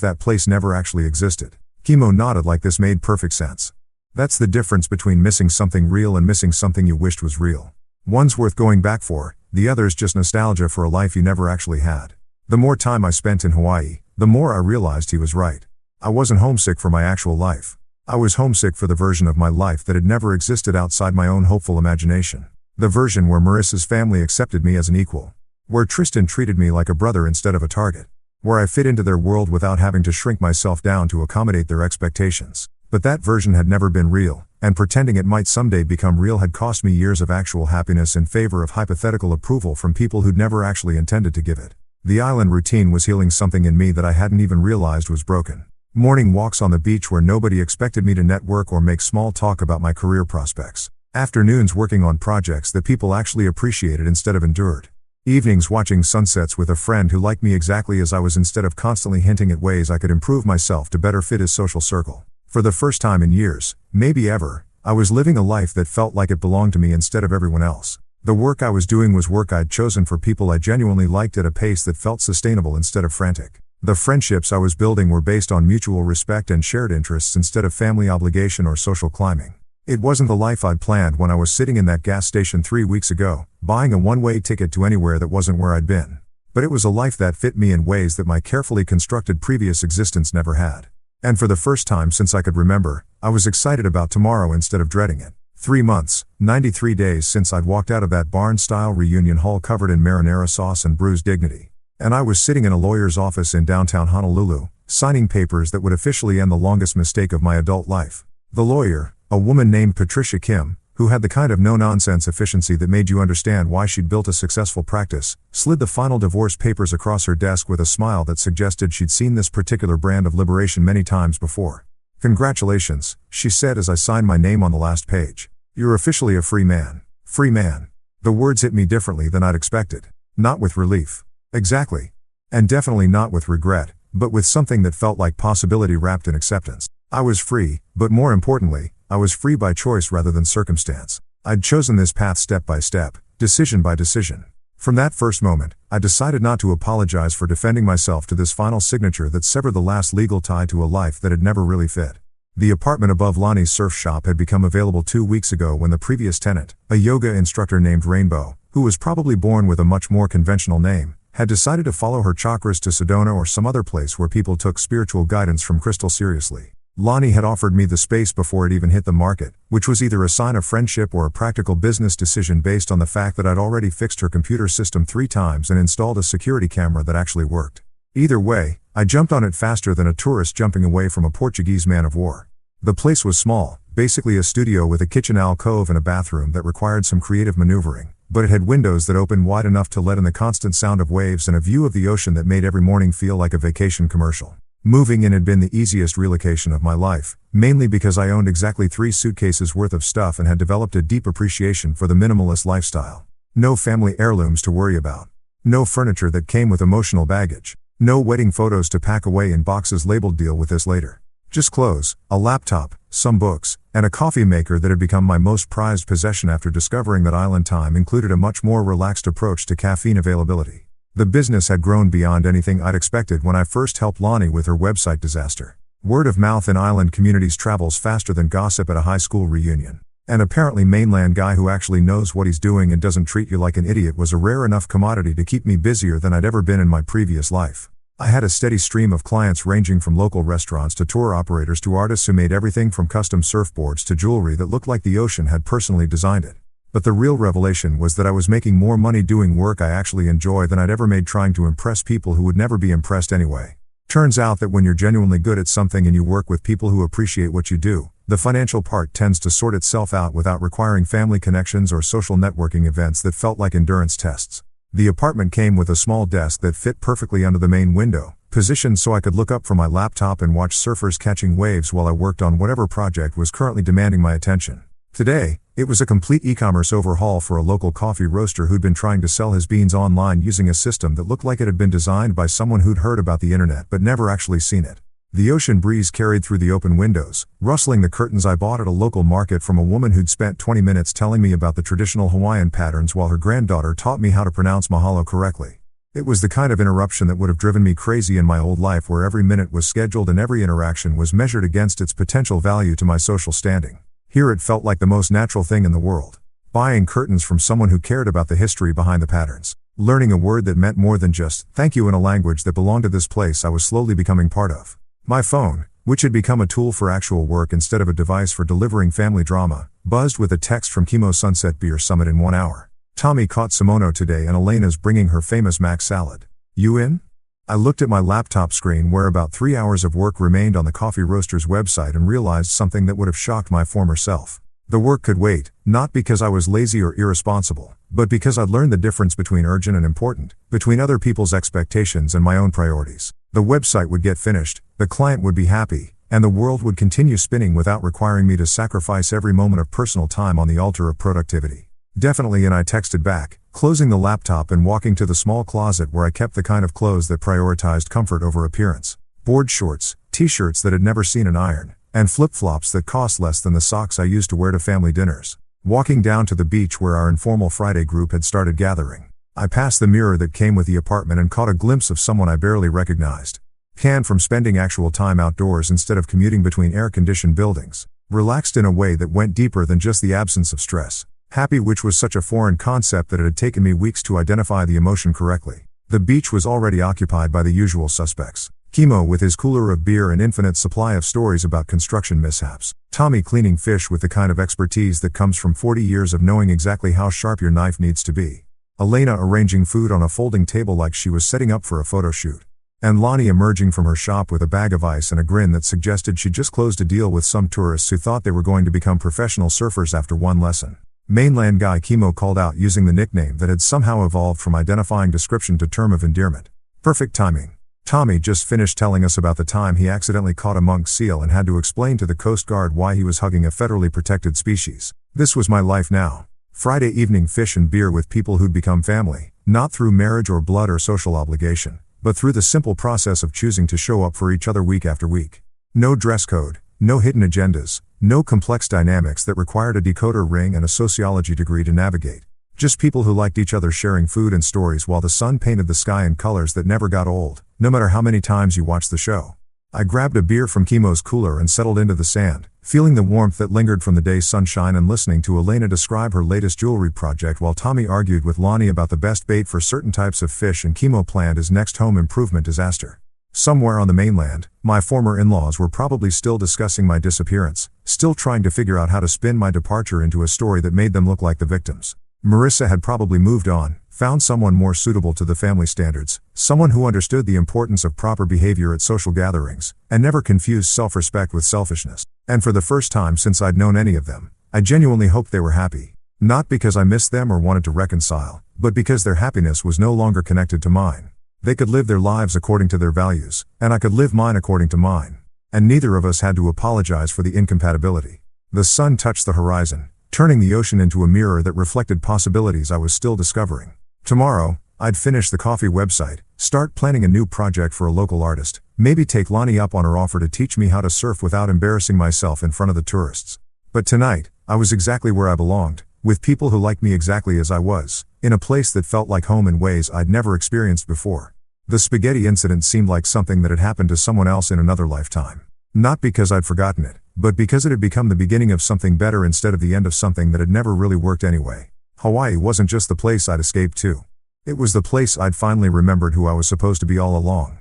that place never actually existed." Kimo nodded like this made perfect sense. "That's the difference between missing something real and missing something you wished was real. One's worth going back for, the other's just nostalgia for a life you never actually had." The more time I spent in Hawaii, the more I realized he was right. I wasn't homesick for my actual life. I was homesick for the version of my life that had never existed outside my own hopeful imagination. The version where Marissa's family accepted me as an equal. Where Tristan treated me like a brother instead of a target. Where I fit into their world without having to shrink myself down to accommodate their expectations. But that version had never been real, and pretending it might someday become real had cost me years of actual happiness in favor of hypothetical approval from people who'd never actually intended to give it. The island routine was healing something in me that I hadn't even realized was broken. Morning walks on the beach where nobody expected me to network or make small talk about my career prospects. Afternoons working on projects that people actually appreciated instead of endured. Evenings watching sunsets with a friend who liked me exactly as I was instead of constantly hinting at ways I could improve myself to better fit his social circle. For the first time in years, maybe ever, I was living a life that felt like it belonged to me instead of everyone else. The work I was doing was work I'd chosen for people I genuinely liked at a pace that felt sustainable instead of frantic. The friendships I was building were based on mutual respect and shared interests instead of family obligation or social climbing. It wasn't the life I'd planned when I was sitting in that gas station 3 weeks ago, buying a one-way ticket to anywhere that wasn't where I'd been. But it was a life that fit me in ways that my carefully constructed previous existence never had. And for the first time since I could remember, I was excited about tomorrow instead of dreading it. 3 months, 93 days since I'd walked out of that barn-style reunion hall covered in marinara sauce and bruised dignity. And I was sitting in a lawyer's office in downtown Honolulu, signing papers that would officially end the longest mistake of my adult life. The lawyer, a woman named Patricia Kim, who had the kind of no-nonsense efficiency that made you understand why she'd built a successful practice, slid the final divorce papers across her desk with a smile that suggested she'd seen this particular brand of liberation many times before. "Congratulations," she said as I signed my name on the last page. "You're officially a free man." Free man. The words hit me differently than I'd expected. Not with relief. Exactly. And definitely not with regret, but with something that felt like possibility wrapped in acceptance. I was free, but more importantly, I was free by choice rather than circumstance. I'd chosen this path step by step, decision by decision. From that first moment, I decided not to apologize for defending myself to this final signature that severed the last legal tie to a life that had never really fit. The apartment above Lonnie's surf shop had become available 2 weeks ago when the previous tenant, a yoga instructor named Rainbow, who was probably born with a much more conventional name, had decided to follow her chakras to Sedona or some other place where people took spiritual guidance from crystal seriously. Lonnie had offered me the space before it even hit the market, which was either a sign of friendship or a practical business decision based on the fact that I'd already fixed her computer system 3 times and installed a security camera that actually worked. Either way, I jumped on it faster than a tourist jumping away from a Portuguese man of war. The place was small, basically a studio with a kitchen alcove and a bathroom that required some creative maneuvering, but it had windows that opened wide enough to let in the constant sound of waves and a view of the ocean that made every morning feel like a vacation commercial. Moving in had been the easiest relocation of my life, mainly because I owned exactly 3 suitcases worth of stuff and had developed a deep appreciation for the minimalist lifestyle. No family heirlooms to worry about. No furniture that came with emotional baggage. No wedding photos to pack away in boxes labeled "deal with this later." Just clothes, a laptop, some books, and a coffee maker that had become my most prized possession after discovering that island time included a much more relaxed approach to caffeine availability. The business had grown beyond anything I'd expected when I first helped Lonnie with her website disaster. Word of mouth in island communities travels faster than gossip at a high school reunion. An apparently mainland guy who actually knows what he's doing and doesn't treat you like an idiot was a rare enough commodity to keep me busier than I'd ever been in my previous life. I had a steady stream of clients ranging from local restaurants to tour operators to artists who made everything from custom surfboards to jewelry that looked like the ocean had personally designed it. But the real revelation was that I was making more money doing work I actually enjoy than I'd ever made trying to impress people who would never be impressed anyway. Turns out that when you're genuinely good at something and you work with people who appreciate what you do, the financial part tends to sort itself out without requiring family connections or social networking events that felt like endurance tests. The apartment came with a small desk that fit perfectly under the main window, positioned so I could look up from my laptop and watch surfers catching waves while I worked on whatever project was currently demanding my attention. Today, it was a complete e-commerce overhaul for a local coffee roaster who'd been trying to sell his beans online using a system that looked like it had been designed by someone who'd heard about the internet but never actually seen it. The ocean breeze carried through the open windows, rustling the curtains I bought at a local market from a woman who'd spent 20 minutes telling me about the traditional Hawaiian patterns while her granddaughter taught me how to pronounce mahalo correctly. It was the kind of interruption that would have driven me crazy in my old life, where every minute was scheduled and every interaction was measured against its potential value to my social standing. Here it felt like the most natural thing in the world. Buying curtains from someone who cared about the history behind the patterns. Learning a word that meant more than just "thank you" in a language that belonged to this place I was slowly becoming part of. My phone, which had become a tool for actual work instead of a device for delivering family drama, buzzed with a text from Chemo Sunset Beer Summit in 1 hour. Tommy caught Simono today and Elena's bringing her famous mac salad. You in? I looked at my laptop screen where about 3 hours of work remained on the coffee roaster's website and realized something that would have shocked my former self. The work could wait, not because I was lazy or irresponsible, but because I'd learned the difference between urgent and important, between other people's expectations and my own priorities. The website would get finished, the client would be happy, and the world would continue spinning without requiring me to sacrifice every moment of personal time on the altar of productivity. Definitely. And I texted back, closing the laptop and walking to the small closet where I kept the kind of clothes that prioritized comfort over appearance. Board shorts, t-shirts that had never seen an iron, and flip-flops that cost less than the socks I used to wear to family dinners. Walking down to the beach where our informal Friday group had started gathering, I passed the mirror that came with the apartment and caught a glimpse of someone I barely recognized. Canned from spending actual time outdoors instead of commuting between air-conditioned buildings. Relaxed in a way that went deeper than just the absence of stress. Happy, which was such a foreign concept that it had taken me weeks to identify the emotion correctly. The beach was already occupied by the usual suspects. Chemo with his cooler of beer and infinite supply of stories about construction mishaps. Tommy cleaning fish with the kind of expertise that comes from 40 years of knowing exactly how sharp your knife needs to be. Elena arranging food on a folding table like she was setting up for a photo shoot. And Lonnie emerging from her shop with a bag of ice and a grin that suggested she'd just closed a deal with some tourists who thought they were going to become professional surfers after one lesson. Mainland guy Chemo called out using the nickname that had somehow evolved from identifying description to term of endearment. Perfect timing. Tommy just finished telling us about the time he accidentally caught a monk seal and had to explain to the Coast Guard why he was hugging a federally protected species. This was my life now. Friday evening fish and beer with people who'd become family, not through marriage or blood or social obligation, but through the simple process of choosing to show up for each other week after week. No dress code, no hidden agendas, no complex dynamics that required a decoder ring and a sociology degree to navigate. Just people who liked each other sharing food and stories while the sun painted the sky in colors that never got old, no matter how many times you watched the show. I grabbed a beer from Chemo's cooler and settled into the sand, feeling the warmth that lingered from the day's sunshine and listening to Elena describe her latest jewelry project while Tommy argued with Lonnie about the best bait for certain types of fish and Chemo planned his next home improvement disaster. Somewhere on the mainland, my former in-laws were probably still discussing my disappearance, still trying to figure out how to spin my departure into a story that made them look like the victims. Marissa had probably moved on, found someone more suitable to the family standards, someone who understood the importance of proper behavior at social gatherings, and never confused self-respect with selfishness. And for the first time since I'd known any of them, I genuinely hoped they were happy. Not because I missed them or wanted to reconcile, but because their happiness was no longer connected to mine. They could live their lives according to their values, and I could live mine according to mine. And neither of us had to apologize for the incompatibility. The sun touched the horizon, turning the ocean into a mirror that reflected possibilities I was still discovering. Tomorrow, I'd finish the coffee website, start planning a new project for a local artist, maybe take Lonnie up on her offer to teach me how to surf without embarrassing myself in front of the tourists. But tonight, I was exactly where I belonged, with people who liked me exactly as I was, in a place that felt like home in ways I'd never experienced before. The spaghetti incident seemed like something that had happened to someone else in another lifetime. Not because I'd forgotten it, but because it had become the beginning of something better instead of the end of something that had never really worked anyway. Hawaii wasn't just the place I'd escaped to. It was the place I'd finally remembered who I was supposed to be all along.